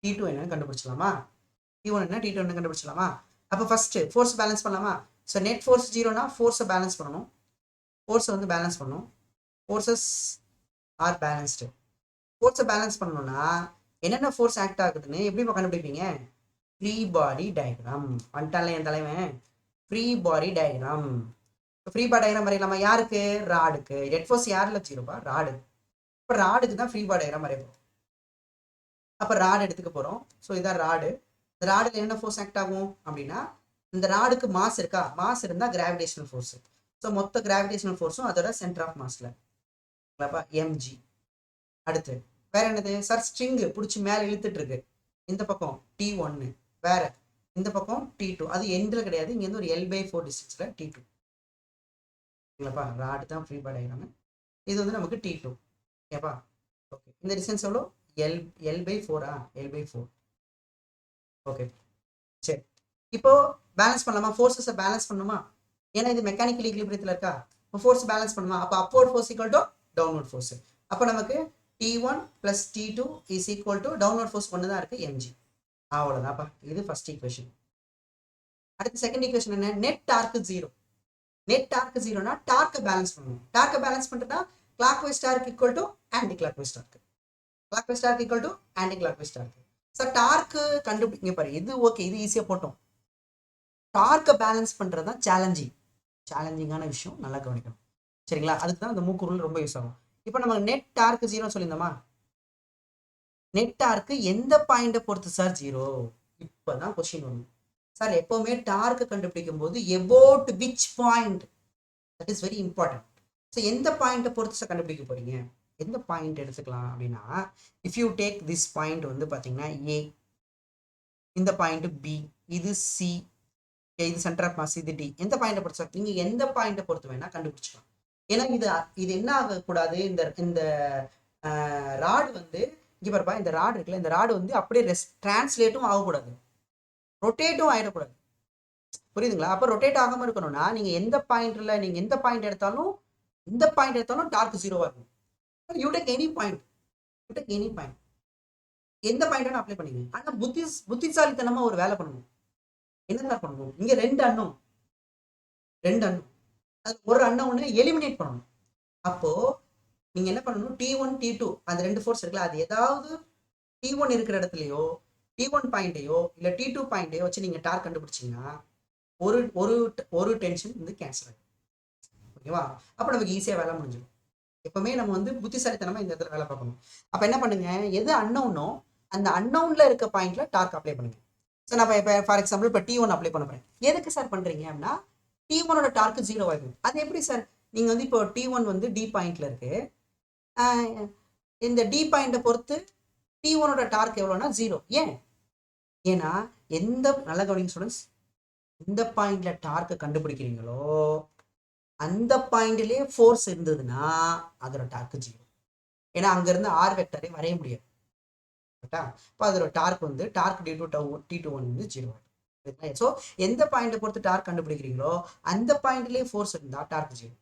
T2 என்னன்னு கண்டுபிடிச்சிடலாமா? T1 என்ன, T2 என்ன கண்டுபிடிச்சிடலாமா? அப்போ ஃபர்ஸ்ட் ஃபோர்ஸ் பேலன்ஸ் பண்ணலாமா? ஸோ நெட் ஃபோர்ஸ் 0னா ஃபோர்ஸை பேலன்ஸ் பண்ணணும், ஃபோர்ஸை வந்து பேலன்ஸ் பண்ணணும், ஃபோர்ஸஸ் ஆர் பேலன்ஸ்டு. ஃபோர்ஸை பேலன்ஸ் பண்ணணும்னா என்னென்ன ஃபோர்ஸ் ஆக்ட் ஆகுதுன்னு எப்படி கண்டுபிடிப்பீங்க? Free body diagram. வந்துட்டால என் தலைவன், free body diagram. Free body diagram வரையலாமா? யாருக்கு? ராடுக்கு. நெட் ஃபோர்ஸ் யாருல ஜீரோப்பா? ராடு. இப்போ ராடுக்கு தான் ஃப்ரீ பாடி டயக்ராம் வரையப்போம். அப்போ ராடு எடுத்துக்க போகிறோம். ஸோ இதான் ராடு. இந்த ராடில் என்ன ஃபோர்ஸ் ஆக்ட் ஆகும் அப்படின்னா, இந்த ராடுக்கு மாஸ் இருக்கா? மாஸ் இருந்தால் கிராவிடேஷனல் ஃபோர்ஸ். ஸோ மொத்த கிராவிடேஷனல் ஃபோர்ஸும் அதோட சென்டர் ஆஃப் மாஸ்ல எம்ஜி. அடுத்து வேற என்னது சார்? ஸ்ட்ரிங்கு பிடிச்சி மேலே இழுத்துட்டு இருக்கு. இந்த பக்கம் T1 வேற, இந்த பக்கம் T2. அது எண்டில் கிடையாது, இங்கே வந்து ஒரு L/4 டிஸ்டன்ஸில் T2 இல்லைப்பா. ராடு தான் ஃப்ரீ பாடி டயக்ராம். இது வந்து நமக்கு T2 ஓகேப்பா. ஓகே, இந்த டிஸ்டன்ஸ் எவ்வளோ? L/4 L/4. ஓகே சரி. இப்போ பேலன்ஸ் பண்ணலாமா? ஃபோர்ஸஸை பேலன்ஸ் பண்ணுமா? ஏன்னா இது மெக்கானிக்கல் ஈக்குலிபிரியத்தில் இருக்கா. இப்போ ஃபோர்ஸ் பேலன்ஸ் பண்ணுமா? அப்போ upward force equal to downward force. அப்போ நமக்கு T1 + T2 is equal to downward force ஒன்று தான் இருக்கு, mg. அவ்வளோதான்ப்பா. இது ஃபர்ஸ்ட் ஈக்குவேஷன். அடுத்து செகண்ட் ஈக்குவேஷன் என்ன? Net torque 0. நெட் டார்க் 0னா டார்க்கை பேலன்ஸ் பண்ணணும். டார்க்கை பேலன்ஸ் பண்ணிட்டா clock wise torque equal to anti clock wise torque. Clock wise torque equal to anti clock wise torque. Sir torque கண்டுபிடிங்க பாரு. இது ஓகே, இது ஈஸியாக போட்டோம். டார்க்கை பேலன்ஸ் பண்ணுறது தான் சேலஞ்சிங்கான விஷயம். நல்லா கவனிக்கணும் சரிங்களா. அதுக்கு தான் இந்த மூக்கு ரூல் ரொம்ப யூஸ் ஆகும். இப்போ நம்ம நெட் டார்க் 0 சொல்லியிருந்தோமா? நெட் டார்க்கு எந்த பாயிண்டை பொறுத்து சார் 0? இப்போதான் கொஸ்டின் வரும் சார். எப்பவுமே டார்க்கு கண்டுபிடிக்கும் போது about which point, that is very important. So எந்த பாயிண்டை பொறுத்து சார் கண்டுபிடிக்க போறீங்க? எந்த பாயிண்ட் எடுத்துக்கலாம் அப்படின்னா, if you take this point வந்து பார்த்தீங்கன்னா ஏ, இந்த பாயிண்ட் பி, இது சி, இது சென்டர் ஆஃப் மாஸ், இது டி. எந்த பாயிண்டை பொறுத்து சார்? நீங்கள் எந்த பாயிண்டை பொறுத்து வேணா கண்டுபிடிச்சிக்கலாம். ஏன்னா இது என்ன ஆகக்கூடாது, இந்த ராடு வந்து இங்கே பாருப்பா, இந்த ராடு இருக்குல்ல, இந்த ராடு வந்து அப்படியே டிரான்ஸ்லேட்டும் ஆகக்கூடாது, ரொட்டேட்டும் ஆகிடக்கூடாது. புரியுதுங்களா? அப்போ ரொட்டேட் ஆகாமல் இருக்கணும்னா நீங்கள் எந்த பாயிண்ட்ல நீங்கள் எந்த பாயிண்ட் எடுத்தாலும், இந்த பாயிண்ட் எடுத்தாலும் டார்க் 0வா இருக்கும். You take any point, you take any point, எந்த பாயிண்ட் அப்ளை பண்ணீங்க. ஆனால் புத்திசாலித்தனமாக ஒரு வேலை பண்ணணும். என்ன பண்ணணும்? இங்கே ரெண்டு அண்ணம், அது ஒரு அண்ணன் எலிமினேட் பண்ணணும். அப்போ நீங்க என்ன பண்ணணும்? T1 T2 அந்த ரெண்டு ஃபோர்ஸ் இருக்குல்ல, அது ஏதாவது T1 இருக்கிற இடத்துலயோ T1 பாயிண்டையோ இல்ல T2 பாயிண்டையோ வச்சு நீங்க டார்க் கண்டுபிடிச்சீங்கன்னா ஒரு ஒரு ஒரு டென்ஷன் வந்து கேன்சல் ஆகும். ஓகேவா? அப்போ நமக்கு ஈஸியாக வேலை முடிஞ்சிடும். எப்பவுமே நம்ம வந்து புத்திசாலித்தனமா இந்த இடத்துல வேலை பார்க்கணும். அப்ப என்ன பண்ணுங்க, எது அன்னவுனோ அந்த அன்னவுன்ல இருக்க பாயிண்ட்ல டார்க் அப்ளை பண்ணுங்க. சார் நான் இப்போ ஃபார் எக்ஸாம்பிள் இப்போ T1 அப்ளை பண்ண போறேன். எதுக்கு சார் பண்றீங்க அப்படின்னா, T1ஓட டார்க் 0 ஆகும். அது எப்படி சார்? நீங்க வந்து இப்போ T1 வந்து டி பாயிண்ட்ல இருக்கு. இந்த டி பாயிண்டை பொறுத்து T1ஓட டார்க் எவ்வளோனா 0. ஏன்னா எந்த நல்ல கவனிங்க ஸ்டூடெண்ட்ஸ், எந்த பாயிண்ட்ல டார்க்கை கண்டுபிடிக்கிறீங்களோ அந்த பாயிண்ட்லயே ஃபோர்ஸ் இருந்ததுன்னா அதோட டார்க் 0. ஏன்னா அங்க இருந்து ஆர் வெக்டரை வரைய முடியாது. கரெக்டா? இப்போ அதோட டார்க் வந்து டார்க் T21 வந்து 0. ஸோ எந்த பாயிண்டை பொறுத்து டார்க் கண்டுபிடிக்கிறீங்களோ அந்த பாயிண்ட்லயே ஃபோர்ஸ் இருந்தா டார்க் 0.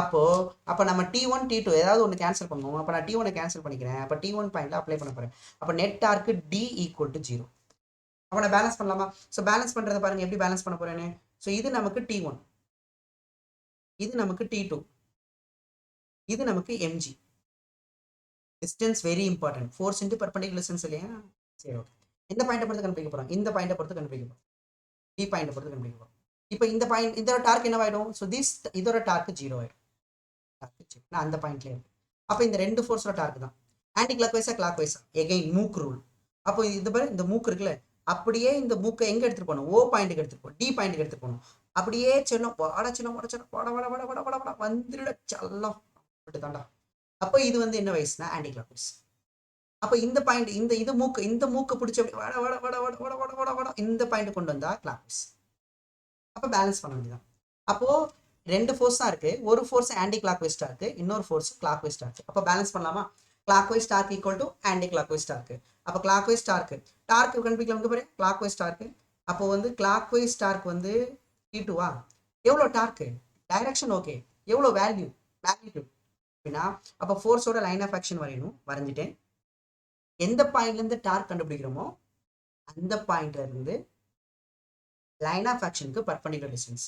அப்போ நம்ம T1 T2 ஏதாவது ஒன்று கேன்சல் பண்ணுவோம். அப்போ நான் T1 கேன்சல் பண்ணிக்கிறேன். அப்போ T1 பாயிண்ட்ல அப்ளை பண்ண போறேன். அப்போ net torque D equal to 0. அப்போ நான் பேலன்ஸ் பண்ணலாமா? ஸோ பேலன்ஸ் பண்றதை பாருங்க எப்படி பேலன்ஸ் பண்ண போறேன்னு. ஸோ இது நமக்கு T1, இது நமக்கு T2, இது நமக்கு mg. Distance very important. Force into perpendicular distance இல்லையா? சரி ஓகே. எந்த பாயிண்டை பொறுத்து கண்டுபிடிக்க போறோம்? இந்த பாயிண்டை பொறுத்து கண்டுபிடிக்க போறோம். டி பாயிண்டை பொறுத்து கண்டுபிடிக்க போறோம். இப்போ இந்த பாயிண்ட் இதோட டார்க் என்னவாயிடும்? ஸோ இதோட டார்க் 0 ஆயிடும். நான் அந்த பாயிண்ட்ல இருக்கு. அப்போ இந்த ரெண்டு ஃபோர்ஸோட டார்க் தான். ஆன்டி கிளாக் வைஸா கிளாக் வைஸா? எகைன் மூக் ரூல். அப்போ இது பாரு, இந்த மூக்கு இருக்குல்ல, அப்படியே இந்த மூக்கை எங்க எடுத்துட்டு போகணும்? ஓ பாயிண்ட்டுக்கு எடுத்துட்டு போகணும், டி பாயிண்ட்டுக்கு எடுத்துட்டு போகணும். அப்படியே செல்லும் வந்துட செல்லம் தாண்டா. அப்போ இது வந்து என்ன வயசுனா ஆன்டி கிளாக் வைஸ். அப்போ இந்த பாயிண்ட் இந்த மூக்கு பிடிச்சி இந்த பாயிண்ட் கொண்டு வந்தா கிளாக் வைஸ். அப்போ பேலன்ஸ் பண்ண வேண்டியதான். அப்போ ரெண்டு ஃபோர்ஸ் தான் இருக்கு. ஒரு force anti clock wise torque, இன்னொரு ஃபோர்ஸ் கிளாக் வைஸ் டார்க். அப்போ பேலன்ஸ் பண்ணலாமா? Clock wise torque equal to anti clock wise torque. அப்போ கிளாக் வைஸ் டார்க் கண்டுபிடிக்கலாம் பாரு, கிளாக் வைஸ் டார்க். அப்போ வந்து கிளாக் வைஸ் டார்க் வந்து T2வா? எவ்வளோ டார்க்? டைரக்ஷன் ஓகே, எவ்வளோ வேல்யூ? மேக்னிடியூட். அப்படின்னா அப்போ ஃபோர்ஸோட லைன் ஆஃப் ஆக்ஷன் வரையணும். வரைஞ்சிட்டேன். எந்த பாயிண்ட்ல இருந்து டார்க் கண்டுபிடிக்கிறோமோ அந்த பாயிண்ட்ல இருந்து லைன் ஆஃப் ஆக்ஷனுக்கு பர்பெண்டிகுலர் டிஸ்டன்ஸ்.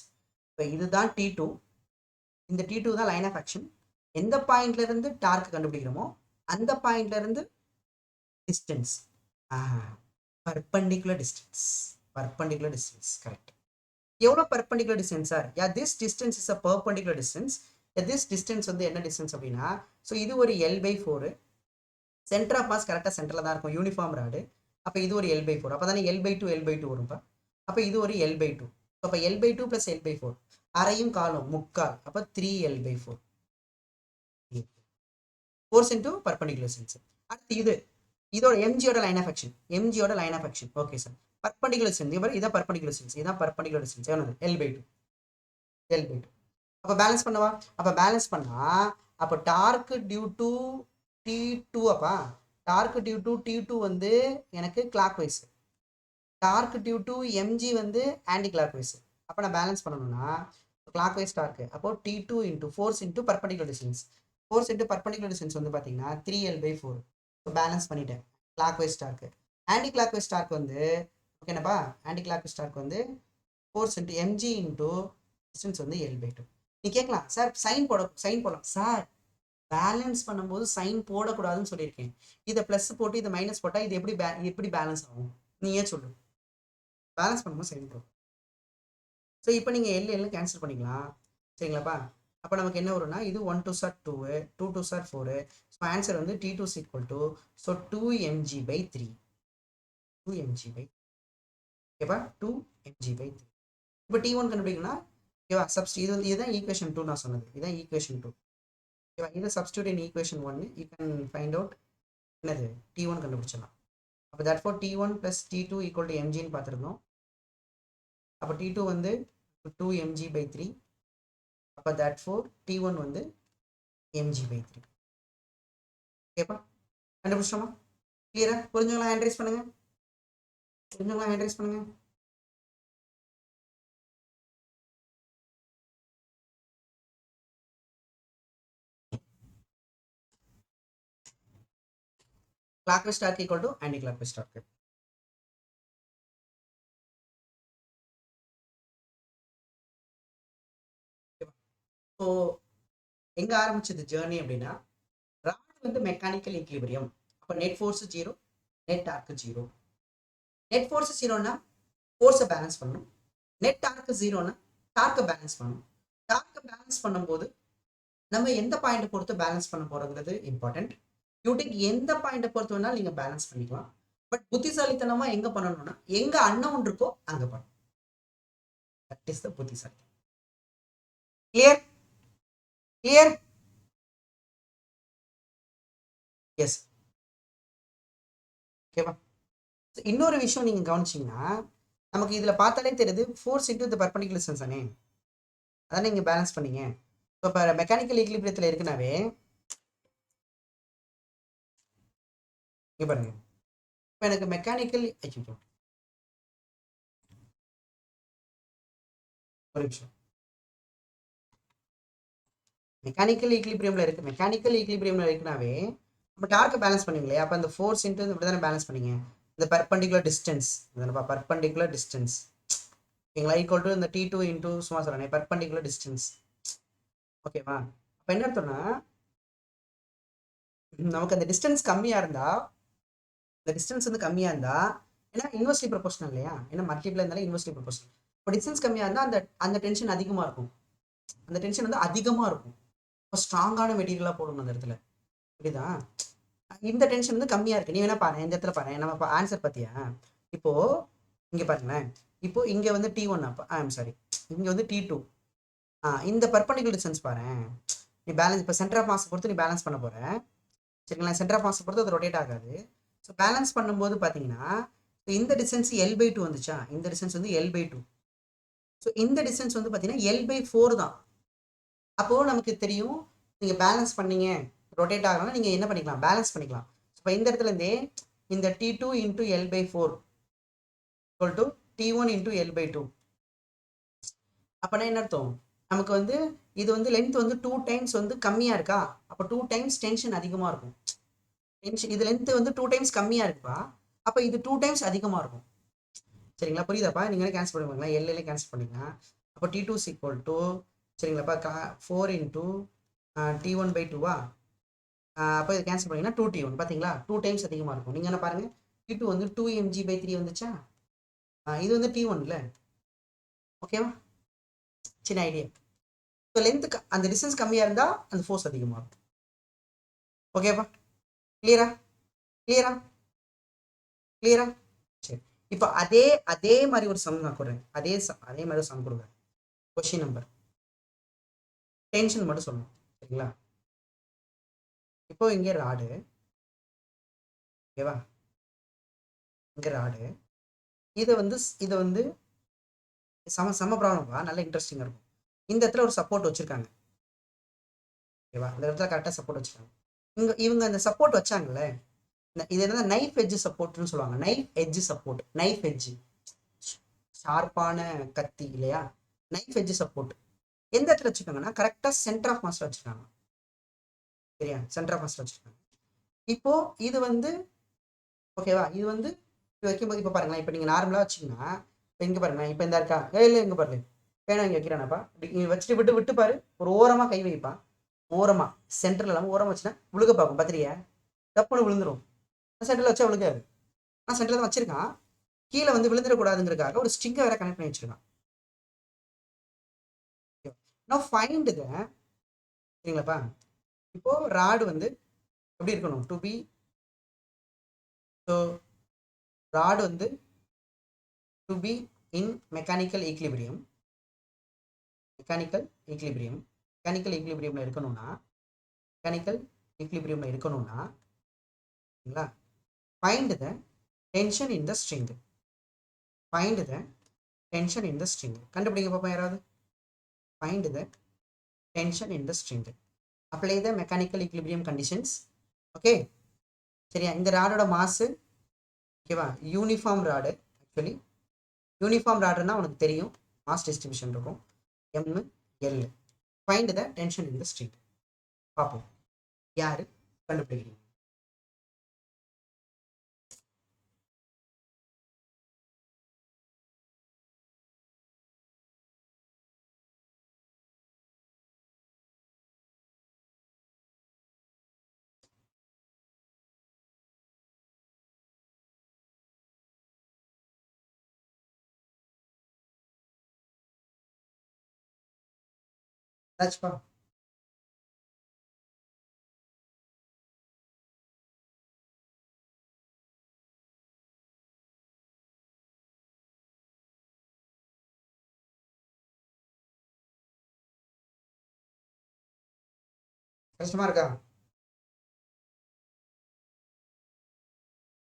இப்போ இதுதான் T2, இந்த T2 தான் லைன் ஆஃப் ஆக்ஷன். எந்த பாயிண்ட்ல இருந்து டார்க் கண்டுபிடிக்கிறோமோ அந்த பாயிண்ட்ல இருந்து டிஸ்டன்ஸ், பர்பெண்டிகுலர் டிஸ்டன்ஸ். கரெக்ட். எவ்வளோ perpendicular distance sir? Yeah this distance is a perpendicular distance. This distance வந்து என்ன டிஸ்டன்ஸ் அப்படின்னா, ஸோ இது ஒரு L/4. சென்டர் ஆஃப் மாஸ் கரெக்டாக சென்டரில் தான் இருக்கும், யூனிஃபார்ம் ராடு. அப்போ இது ஒரு L/4. அப்போ தானே L/2 வரும்ப்பா. அப்போ இது ஒரு L/2. அப்போ L/2 + L/4 அரையும் காலும் முக்கால். அப்போ 3L/4 force into perpendicular distance. அடுத்து இது இதோட எம்ஜியோட லைன் ஆஃப் ஆக்ஷன். எம்ஜியோட line of action okay sir. Perpendicular distance இதான் பர்பண்டிகுலர் டிஸ்டன்ஸ், இதான் பர்பண்டிகுலர் டிஸ்டன்ஸ் எவ்வளவு? L/2. அப்போ பேலன்ஸ் பண்ணவா? அப்போ பேலன்ஸ் பண்ணா அப்போ டார்க் டியூ டு T2 அப்பா டார்க் டியூ டு T2 வந்து எனக்கு clock wise, torque due to MG வந்து ஆன்டி கிளாக் வைஸ். அப்போ நான் பேலன்ஸ் பண்ணணும்னா கிளாக் வைஸ் டார்க். அப்போ T2 into force into perpendicular distance. Force into perpendicular distance வந்து பார்த்தீங்கன்னா 3L/4. ஸோ பேலன்ஸ் பண்ணிட்டேன். Clock wise torque anti clock wise torque வந்து ஓகேனப்பா, ஆன்டி கிளாக் வைஸ் டார்க் வந்து force into MG into distance வந்து L/2. நீ கேட்கலாம் சார் சைன் போடலாம் சார். பேலன்ஸ் பண்ணும்போது சைன் போடக்கூடாதுன்னு சொல்லியிருக்கேன். இதை ப்ளஸ் போட்டு இதை மைனஸ் போட்டால் இது எப்படி பேலன்ஸ் ஆகும்? நீயே சொல்லு. பேலன்ஸ் பண்ணும்போது சைன் போடும். ஸோ இப்போ நீங்கள் எல் கேன்சல் பண்ணிக்கலாம் சரிங்களாப்பா. அப்போ நமக்கு என்ன வரும்னா இது 1 2 சார் 2, 2 2 சார் 4. ஸோ ஆன்சர் வந்து T2 is equal to so 2mg/3. 2mg/3 ஓகேப்பா, 2mg/3. இப்போ T1 கண்டுபிடிக்கணும்னா ஓகேவா, இதுதான் ஈக்குவேஷன் 2 நான் சொன்னது, இதுதான் ஈக்குவேஷன் 2 ஓகேவா. இதை substitute in equation 1 you can find out என்னது T1 கண்டுபிடிச்சிடலாம். அப்போ therefore T1 + T2 equal to எம்ஜின்னு பார்த்துருந்தோம். அப்போ T2 வந்து 2mg/3. அப்போ therefore T1 வந்து mg/3. ஓகேப்பா, கண்டுபிடிச்சோமா? கிளியரா? புரிஞ்சவங்களா ஹேண்ட் ரைஸ் பண்ணுங்க. clockwise torque equal to anti-clockwise torque. So எங்க ஆரம்பிச்சது ஜேர்னி அப்படின்னா, ராட் வந்து மெக்கானிக்கல் ஈக்லிபிரியம். அப்போ net force 0, net torque 0. Net force 0னா ஃபோர்ஸை பேலன்ஸ் பண்ணணும். நெட் டார்க் 0னா டார்க்கை பேலன்ஸ் பண்ணணும். டார்க்கை பேலன்ஸ் பண்ணும்போது நம்ம எந்த பாயிண்ட் பொறுத்து பேலன்ஸ் பண்ண போறோங்கிறது இம்பார்ட்டன்ட். யூடிக் எந்த பாயிண்ட் பொறுத்து வேணாலும் நீங்க பேலன்ஸ் பண்ணிக்கலாம். பட் புத்திசாலித்தனமா எங்க பண்ணணும்னா எங்க அன்னவுன் இருக்கோ அங்க பண்ணணும். தட் இஸ் த புத்திசாலி. கிளியர் எஸ் ஓகேவா. இன்னொரு விஷயம் நீங்க கவனிச்சீங்கன்னா நமக்கு இதுல பார்த்தாலே தெரியுது ஃபோர்ஸ் இன்டூ தி பர்பெண்டிகுலர் டிஸ்டன்ஸ் தானே, அதானே நீங்க பேலன்ஸ் பண்ணீங்க. ஸோ இப்போ மெக்கானிக்கல் ஈக்லிபிரியத்தில் இருக்குனாவே இங்க பாருங்க, இப்போ எனக்கு மெக்கானிக்கல் ஒரு நிமிஷம் மெக்கானிக்கல் ஈக்லிபிரியம்ல இருக்குனாவே நம்ம டார்க்கை பேலன்ஸ் பண்ணீங்களே. அப்போ அந்த ஃபோர்ஸ் இன்டூ இப்படி தானே பேலன்ஸ் பண்ணீங்க. இந்த பர்பெண்டிகுலர் டிஸ்டன்ஸ் பர்பெண்டிகுலர் டிஸ்டன்ஸ் ஓகேங்களா, ஈக்குவல் டு இந்த T2 இன்டூ சும்மா சொல்றேன் பர்பெண்டிகுலர் டிஸ்டன்ஸ் ஓகேவா. அப்போ என்ன அர்த்தம்னா நமக்கு அந்த டிஸ்டன்ஸ் கம்மியா இருந்தா, இந்த டிஸ்டன்ஸ் வந்து கம்மியா இருந்தா, ஏன்னா இன்வெர்ஸ்லி ப்ரொபோஷனல் இல்லையா, ஏன்னா மல்டிப்ளை இருந்தாலும் இன்வெர்ஸ்லி ப்ரொபோஷனல். இப்போ டிஸ்டன்ஸ் கம்மியா இருந்தா அந்த டென்ஷன் அதிகமா இருக்கும். அந்த டென்ஷன் வந்து அதிகமா இருக்கும். இப்போ ஸ்ட்ராங்கான மெட்டீரியலா போடணும் அந்த இடத்துல, புரியுதா. இந்த டென்ஷன் வந்து கம்மியா இருக்கு. நீ வேணா பாரு, இந்த இடத்துல பாரு, நம்ம ஆன்சர் பார்த்தியா. இப்போ இங்க பாருங்களேன், இப்போ இங்க வந்து T1 அப்போ சாரி இங்க வந்து T2. இந்த பர்பெண்டிகுலர் டிஸ்டன்ஸ் பாரு, நீ பேலன்ஸ் இப்போ சென்டர் ஆஃப் மாஸ் பொறுத்து நீ பேலன்ஸ் பண்ண போற சரிங்களா. சென்டர் ஆஃப் மாஸ் பொறுத்து அது ரொட்டேட் ஆகாது. ஸோ பேலன்ஸ் பண்ணும்போது பார்த்தீங்கன்னா இந்த டிஸ்டன்ஸ் L/2 வந்துச்சா, இந்த டிஸ்டன்ஸ் வந்து L/2. ஸோ இந்த டிஸ்டன்ஸ் வந்து பார்த்தீங்கன்னா L/4 தான். அப்போ நமக்கு தெரியும் நீங்க பேலன்ஸ் பண்ணீங்க ரொட்டேட் ஆகலாம், நீங்க என்ன பண்ணிக்கலாம் பேலன்ஸ் பண்ணிக்கலாம். இப்போ இந்த இடத்துல இருந்தே இந்த T2 into L/4 equal to T1 into L/2. அப்போனா என்ன அர்த்தம், நமக்கு வந்து இது வந்து லென்த் வந்து 2 டைம்ஸ் வந்து கம்மியா இருக்கா, அப்போ 2 டைம்ஸ் டென்ஷன் அதிகமா இருக்கும். டென்ஷன் இது லென்த் வந்து 2 டைம்ஸ் கம்மியா இருக்குப்பா, அப்போ இது 2 டைம்ஸ் அதிகமா இருக்கும். சரிங்களா, புரியுதாப்பா. நீங்களே கேன்சல் பண்ணுவீங்களா, எல்லையிலே கேன்சல் பண்ணிக்கலாம். அப்போ T2 is equal to சரிங்களாப்பா 4 இன்டூ T1/2வா. அப்போ இது கேன்சல் பண்ணிங்கன்னா 2T1 பார்த்தீங்களா, 2 டைம்ஸ் அதிகமாக இருக்கும். நீங்கள் என்ன பாருங்க, T2 வந்து 2mg/3 வந்துச்சா, இது வந்து T1 இல்லை ஓகேவா? சின்ன ஐடியா. ஸோ லென்த்து அந்த டிஸ்டன்ஸ் கம்மியாக இருந்தால் அந்த ஃபோர்ஸ் அதிகமாகும். ஓகேவா? கிளியரா? கிளியரா? கிளியரா? சரி. இப்போ அதே அதே மாதிரி ஒரு சம் நான் கொடுறேன். அதே மாதிரி சம் கொடுக்குறேன். கொஸ்டின் நம்பர் டென்ஷன் மட்டும் சொல்லணும். சரிங்களா? இப்போ இங்கே ராடு. ஓகேவா? இங்கே ராடு. இதை வந்து சம ப்ராப்ளம்ப்பா. நல்ல இன்ட்ரெஸ்டிங்காக இருக்கும். இந்த இடத்துல ஒரு சப்போர்ட் வச்சுருக்காங்க. ஓகேவா? இந்த இடத்துல கரெக்டாக சப்போர்ட் வச்சுருக்காங்க. இவங்க அந்த சப்போர்ட் வச்சாங்கல்ல, இது என்ன நைஃப் எட்ஜ் சப்போர்ட்னு சொல்லுவாங்க. Knife edge support. Knife edge ஷார்ப்பான கத்தி இல்லையா? நைஃப் எட்ஜ் சப்போர்ட் எந்த இடத்துல வச்சுருக்காங்கன்னா கரெக்டாக சென்டர் ஆஃப் மாஸ்ல வச்சுருக்காங்க. சரியா? சென்டர் ஆஃப் மாஸ்ல வச்சுருக்காங்க. இப்போ இது வந்து ஓகேவா? இது வந்து வைக்கும்போது இப்போ பாருங்களேன். இப்போ நீங்கள் நார்மலாக வச்சிங்கன்னா இப்போ இங்கே பாருங்க. இப்போ இந்த இருக்கா இல்லை இங்கே பாருங்க. பேனா இங்கே வைக்கிறானப்பா. இங்கே வச்சுட்டு விட்டு விட்டு பாரு. ஒரு ஓரமாக கை வைப்பான். ஓரமாக சென்டரில் இல்லாமல் ஓரமாக வச்சுன்னா விழுக பார்க்கும். பத்திரியா தப்புன்னு விழுந்துடும். சென்டரில் வச்சா விழுகாது. ஆனால் சென்டரில் தான் வச்சிருக்கான். கீழே வந்து விழுந்துடக்கூடாதுங்கிறதுக்காக ஒரு ஸ்ட்ரிங்கை வேற கனெக்ட் பண்ணி வச்சிருக்கான். நான் ஃபைண்ட் த சரிங்களாப்பா. இப்போ ராடு வந்து எப்படி இருக்கணும்? டு பி ஸோ ராடு வந்து to be in mechanical equilibrium. Mechanical ஈக்லிபிரியம்ல இருக்கணும்னா சரிங்களா? Find the tension in the string. கண்டுபிடிங்க பார்ப்போம் யாராவது. Find the tension in the string. Apply the mechanical equilibrium conditions. Okay சரியா? இந்த ராடோட மாசு ஓகேவா? Uniform rod. ஆக்சுவலி யூனிஃபார்ம் ராடுன்னா உனக்கு தெரியும் மாஸ் டிஸ்ட்ரிபியூஷன் இருக்கும். ML. Find the tension in the string. பார்ப்போம் யாரு கண்டுபிடிக்கிறீங்க. ராஜ்பா கஷ்டமா இருக்கா?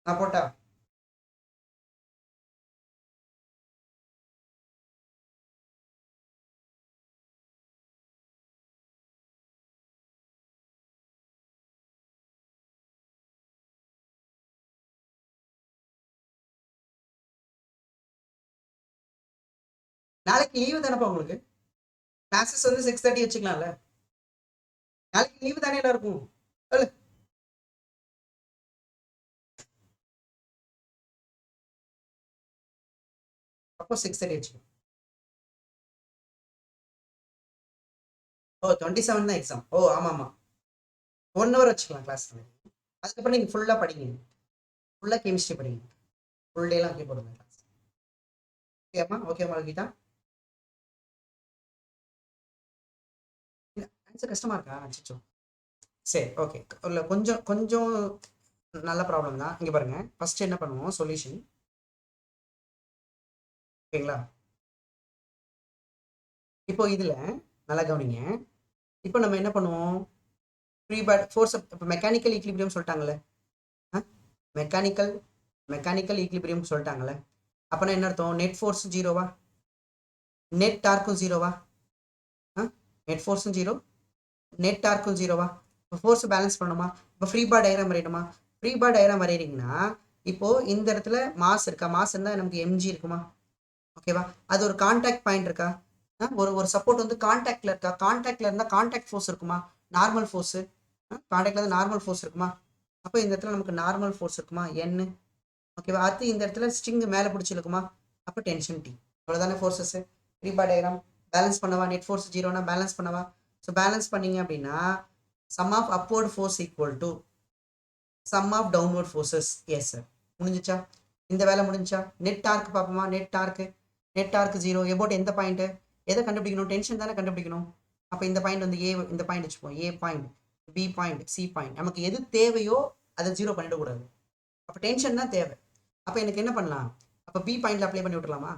நான் போட்டா நாளைக்கு லீவு தானேப்பா உங்களுக்கு? கிளாஸஸ் வந்து 6:30 வச்சுக்கலாம்ல. நாளைக்கு லீவு தானே எல்லாருக்கும்? அப்போ 6:30 வச்சுக்கோ. ஓ 27 தான் எக்ஸாம். ஓ ஆமா ஆமா. 1 hour வச்சுக்கலாம் கிளாஸ். அதுக்கப்புறம் நீங்க ஃபுல்லா படிங்க. ஃபுல்லா கெமிஸ்ட்ரி படிங்க. ஃபுல் டேலாம் ஓகே போடுங்க கிளாஸ். ஓகேம்மா கீதா. ஆன்சர் கஷ்டமா இருக்கா? அச்சோ. சரி ஓகே. இல்லை கொஞ்சம் கொஞ்சம் நல்ல ப்ராப்ளம் தான். இங்கே பாருங்க. ஃபர்ஸ்ட் என்ன பண்ணுவோம்? சொல்யூஷன். ஓகேங்களா? இப்போ இதுல நல்லா கவனிங்க. இப்போ நம்ம என்ன பண்ணுவோம்? Free body force. இப்போ மெக்கானிக்கல் ஈக்லிபிரியம் சொல்லிட்டாங்கல்ல. மெக்கானிக்கல் ஈக்லிபிரியம் சொல்லிட்டாங்கல்ல. அப்போனா என்ன அர்த்தம்? நெட் ஃபோர்ஸ் ஜீரோவா? நெட் டார்க்கும் ஜீரோவா? நெட் ஃபோர்ஸும் ஜீரோ, நெட் டார்க்கும் ஜீரோவா? இப்போ ஃபோர்ஸ் பேலன்ஸ் பண்ணணுமா? இப்போ ஃப்ரீ பாடி டயக்ராம் வரையணுமா? ஃப்ரீ பாடி டயக்ராம் வரைகிறீங்கன்னா இப்போ இந்த இடத்துல மாஸ் இருக்கா? மாஸ் இருந்தால் நமக்கு எம்ஜி இருக்குமா? ஓகேவா? அது ஒரு கான்டாக்ட் பாயிண்ட் இருக்கா? ஒரு சப்போர்ட் வந்து கான்டாக்ட்ல இருக்கா? கான்டாக்ட்ல இருந்தால் கான்டாக்ட் ஃபோர்ஸ் இருக்குமா? Normal force. கான்டாக்ட்ல இருந்து நார்மல் ஃபோர்ஸ் இருக்குமா? அப்போ இந்த இடத்துல நமக்கு நார்மல் ஃபோர்ஸ் இருக்குமா? N. ஓகேவா? அடுத்து இந்த இடத்துல ஸ்ட்ரிங் மேலே பிடிச்சிருக்குமா? அப்போ டென்ஷன் T. அவ்வளோதானே forces. Free body diagram balance பண்ணவா? நெட் ஃபோர்ஸ் ஜீரோனா பேலன்ஸ் பண்ணவா? ஸோ பேலன்ஸ் பண்ணீங்க அப்படின்னா sum of upward force equal to sum of downward forces. Yes sir. முடிஞ்சிச்சா? இந்த வேலை முடிஞ்சா? நெட் டார்க் பார்ப்போமா? நெட் நெட் டார்க் 0 எபோட் எந்த பாயிண்ட் எதை கண்டுபிடிக்கணும் டென்ஷன் தானே கண்டுபிடிக்கணும் அப்போ இந்த பாயிண்ட் வந்து ஏ இந்த பாயிண்ட் வச்சுப்போம் A point B point C point நமக்கு எது தேவையோ அதை 0 பண்ணிடக்கூடாது அப்போ டென்ஷன் தான் தேவை அப்போ எனக்கு என்ன பண்ணலாம் அப்போ பி பாயிண்ட்ல அப்ளை பண்ணி விட்டுலாமா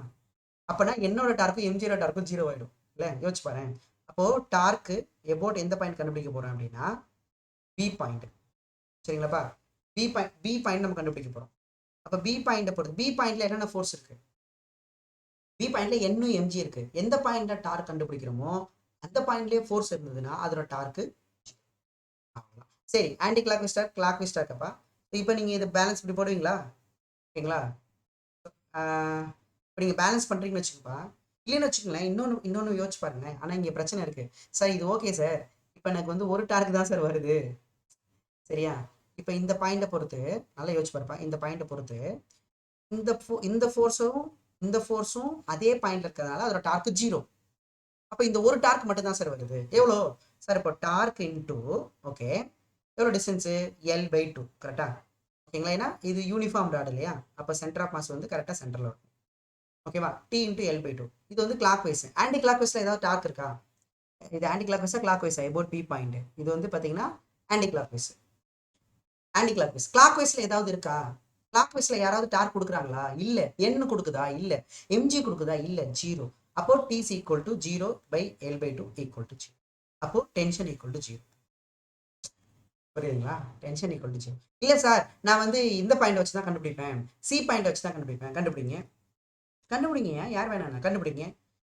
அப்போனா என்னோட டார்க்கும் எம்ஜியோட டார்க்கும் 0 ஆகிடும் இல்லை யோசிச்சு பாரு அப்போது டார்க்கு எபோட் எந்த பாயிண்ட் கண்டுபிடிக்க போகிறோம் அப்படின்னா பி பாயிண்ட் சரிங்களாப்பா பி பாயிண்ட் நம்ம கண்டுபிடிக்க போகிறோம் அப்போ பி பாயிண்ட்டை பொறுத்து பி பாயிண்ட்ல என்னென்ன ஃபோர்ஸ் இருக்கு பி பாயிண்ட்ல என்னும் எம்ஜி இருக்கு எந்த பாயிண்ட்ல டார்க் கண்டுபிடிக்கிறோமோ அந்த பாயிண்ட்லயே ஃபோர்ஸ் இருந்ததுன்னா அதோட டார்க்கு சரி anticlockwise clockwise டார்க்கப்பா இப்போ நீங்கள் இது பேலன்ஸ் இப்படி போடுவீங்களா ஓகேங்களா இப்போ நீங்கள் பேலன்ஸ் பண்ணுறீங்கன்னு வச்சுக்கோப்பா இல்லைன்னு வச்சுக்கோங்களேன் இன்னொன்று யோசிச்சு பாருங்க ஆனால் இங்கே பிரச்சனை இருக்கு சார் இது ஓகே சார் இப்போ எனக்கு வந்து ஒரு டார்க் தான் சார் வருது சரியா இப்போ இந்த பாயிண்ட்டை பொறுத்து நல்லா யோசிச்சு பாருப்பா இந்த பாயிண்ட்டை பொறுத்து இந்த ஃபோர்ஸும் அதே பாயிண்ட்ல இருக்கிறதுனால அதோட டார்க் 0 அப்போ இந்த ஒரு டார்க் மட்டும் தான் சார் வருது எவ்வளோ சார் இப்போ டார்க் இன்டூ ஓகே எவ்வளோ டிஸ்டன்ஸு L/2 கரெக்டா ஓகேங்களா ஏன்னா இது யூனிஃபார்ம் ராட் இல்லையா அப்போ சென்டர் ஆஃப் மாஸ் வந்து கரெக்டாக சென்டரில் இருக்கும் ஓகேவா T இன்டூ L/2 இது வந்து கிளாக் வைஸ் ஆன்டி கிளாக் வைஸ்ல ஏதாவது டார்க் இருக்கா இது ஆன்டி கிளாக் வைஸா கிளாக் வைஸா எபோட் பி பாயிண்ட் இது வந்து பார்த்தீங்கன்னா ஆன்டி கிளாக் வைஸ் கிளாக் வைஸ்ல ஏதாவது இருக்கா கிளாக் வைஸ்ல யாராவது டார்க் கொடுக்குறாங்களா இல்லை என்ன கொடுக்குதா இல்லை எம்ஜி கொடுக்குதா இல்லை 0 அப்போ T is equal to 0/L/2 equal to 0 அப்போ டென்ஷன் ஈக்குவல் டு 0 புரியுதுங்களா டென்ஷன் ஈக்குவல் டு 0 இல்லை சார் நான் வந்து இந்த பாயிண்ட் வச்சு தான் கண்டுபிடிப்பேன் சி பாயிண்ட் வச்சு தான் கண்டுபிடிப்பேன் கண்டுபிடிங்க யார் வேணாம் கண்டுபிடிங்க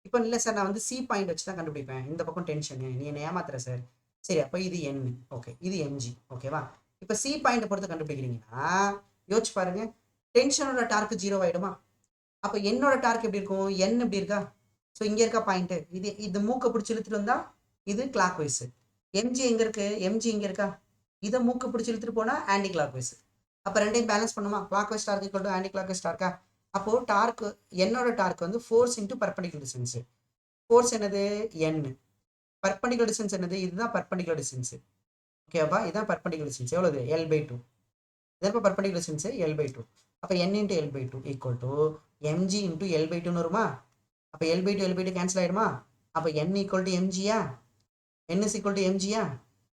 இப்போ இல்லை சார் நான் வந்து சி பாயிண்ட் வச்சு தான் கண்டுபிடிப்பேன் இந்த பக்கம் டென்ஷனு நீ என்ன ஏமாத்துற சார் சரி அப்போ இது N ஓகே இது எம்ஜி ஓகேவா இப்போ சி பாயிண்ட் பொறுத்து கண்டுபிடிக்கிறீங்கன்னா யோசிச்சு பாருங்க டென்ஷனோட டார்க் 0 ஆயிடுமா அப்போ என்னோட டார்க் எப்படி இருக்கும் N எப்படி இருக்கா ஸோ இங்கே இருக்கா பாயிண்ட் இது மூக்கை பிடிச்சி இழுத்துட்டு வந்தா இது கிளாக் வைஸ் எம்ஜி எங்க இருக்கு எம்ஜி இங்கே இருக்கா இதை மூக்கை பிடிச்சி இழுத்துட்டு போனா ஆன்டி கிளாக் வைஸ் அப்போ ரெண்டையும் பேலன்ஸ் பண்ணுமா clock wise torque equal to anti clock wise டார்க்கா அப்போ டார்க் என்னோட டார்க் வந்து force into perpendicular distance force என்னது N பர்பண்டிகுலர் டிஸ்டன்ஸ் என்னது இதுதான் பர்பண்டிகுலர் டிஸ்டன்ஸ் ஓகேவா இதுதான் பர்பண்டிகுலர் டிஸ்டன்ஸ் எவ்வளவு L/2 இதற்கு பர்பண்டிகுலர் டிஸ்டன்ஸ் L/2 அப்போ N into L/2 equal to MG into L/2ன்னு வருமா அப்போ L/2 கேன்சல் ஆயிடுமா அப்போ N ஈக்குவல் டு எம்ஜியா N இஸ் ஈக்குவல் டு எம்ஜியா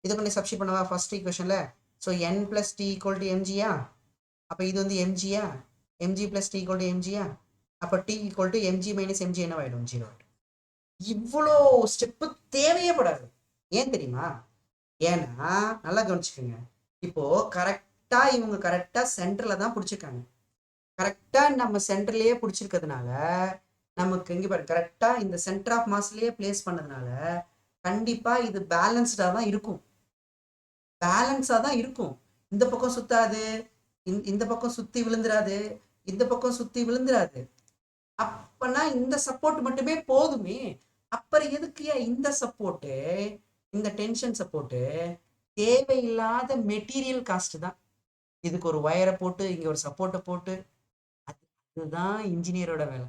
இதை கொஞ்சம் சப்ஸ்டிட் பண்ணவா ஃபர்ஸ்ட் ஈக்குவேஷன்ல so N plus T equal to எம்ஜியா அப்போ இது வந்து எம்ஜியா MG plus T equal to எம்ஜியா அப்போ T equal to MG minus MG என்ன ஆயிடும் 0 ஆயிடும் இவ்வளோ ஸ்டெப்பு தேவையே படாது ஏன் தெரியுமா ஏன்னா நல்லா கவனிச்சுக்கோங்க இப்போ கரெக்டா இவங்க கரெக்டா சென்டர்ல தான் பிடிச்சிருக்காங்க கரெக்டா நம்ம சென்டர்லயே பிடிச்சிருக்கிறதுனால நமக்கு இங்க பாரு கரெக்டா இந்த சென்டர் ஆஃப் மாஸ்லயே பிளேஸ் பண்ணதுனால கண்டிப்பா இது பேலன்ஸ்டா தான் இருக்கும் இந்த பக்கம் சுத்தாது இந்த பக்கம் சுத்தி விழுந்துராது இந்த பக்கம் சுத்தி விழுந்துராது அப்பனா இந்த சப்போர்ட் மட்டுமே போதுமே அப்புறம் எதுக்கு இந்த சப்போர்ட்டு இந்த டென்ஷன் சப்போர்ட்டு தேவையில்லாத மெட்டீரியல் காஸ்ட் தான் இதுக்கு ஒரு வயரை போட்டு இங்க ஒரு சப்போர்ட்டை போட்டு அதுதான் இன்ஜினியரோட வேலை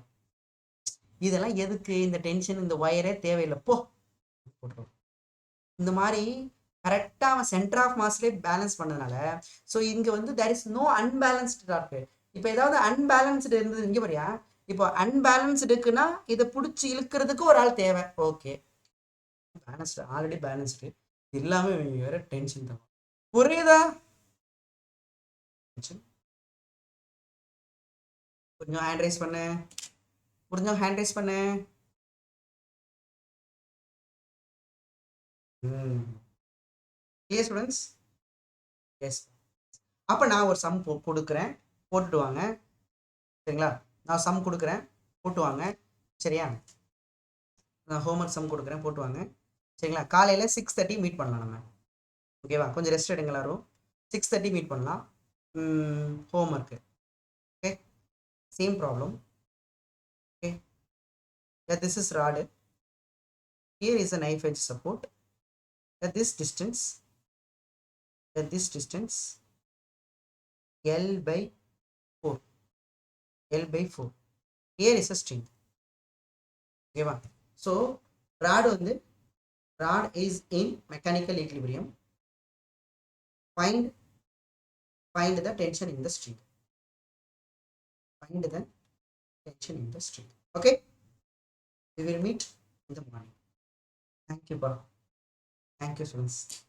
இதெல்லாம் எதுக்கு இந்த டென்ஷன் இந்த வயரே தேவையில்லை போ போட்டுரும் இந்த மாதிரி கரெக்டா அவன் சென்டர் ஆஃப் மாஸ்லேயே பேலன்ஸ் பண்ணதுனால ஸோ இங்க வந்து there is no unbalanced torque இப்போ ஏதாவது அன்பேலன்ஸ்டு இருந்தது இங்க பாரியா இப்போ அன்பேலன்ஸ்டு இருக்குன்னா இதை பிடிச்சி இழுக்கிறதுக்கு ஒரு ஆள் தேவை ஓகே பேலன்ஸ்டு ஆல்ரெடி பேலன்ஸ்டு எல்லாமே வேற டென்ஷன் தான் புரியுதா கொஞ்சம் ஹேண்ட் ரைஸ் பண்ணு ஸ்டூடெண்ட்ஸ் எஸ் அப்போ நான் ஒரு சம் கொடுக்குறேன் போட்டுட்டு வாங்க சரிங்களா நான் சம் கொடுக்குறேன் போட்டு வாங்க சரியா நான் ஹோம்ஒர்க் சம் கொடுக்குறேன் போட்டு வாங்க சரிங்களா காலையில் 6:30 மீட் பண்ணலாம் நம்ம ஓகேவா கொஞ்சம் ரெஸ்ட் எடுங்க எல்லாரும் 6:30 மீட் பண்ணலாம் homework okay same problem okay that this is rod here is a knife edge support at this distance L/4 here is a string okay va so rod is in mechanical equilibrium find the tension in the string okay we will meet in the morning. Thank you, bro. Thank you, students.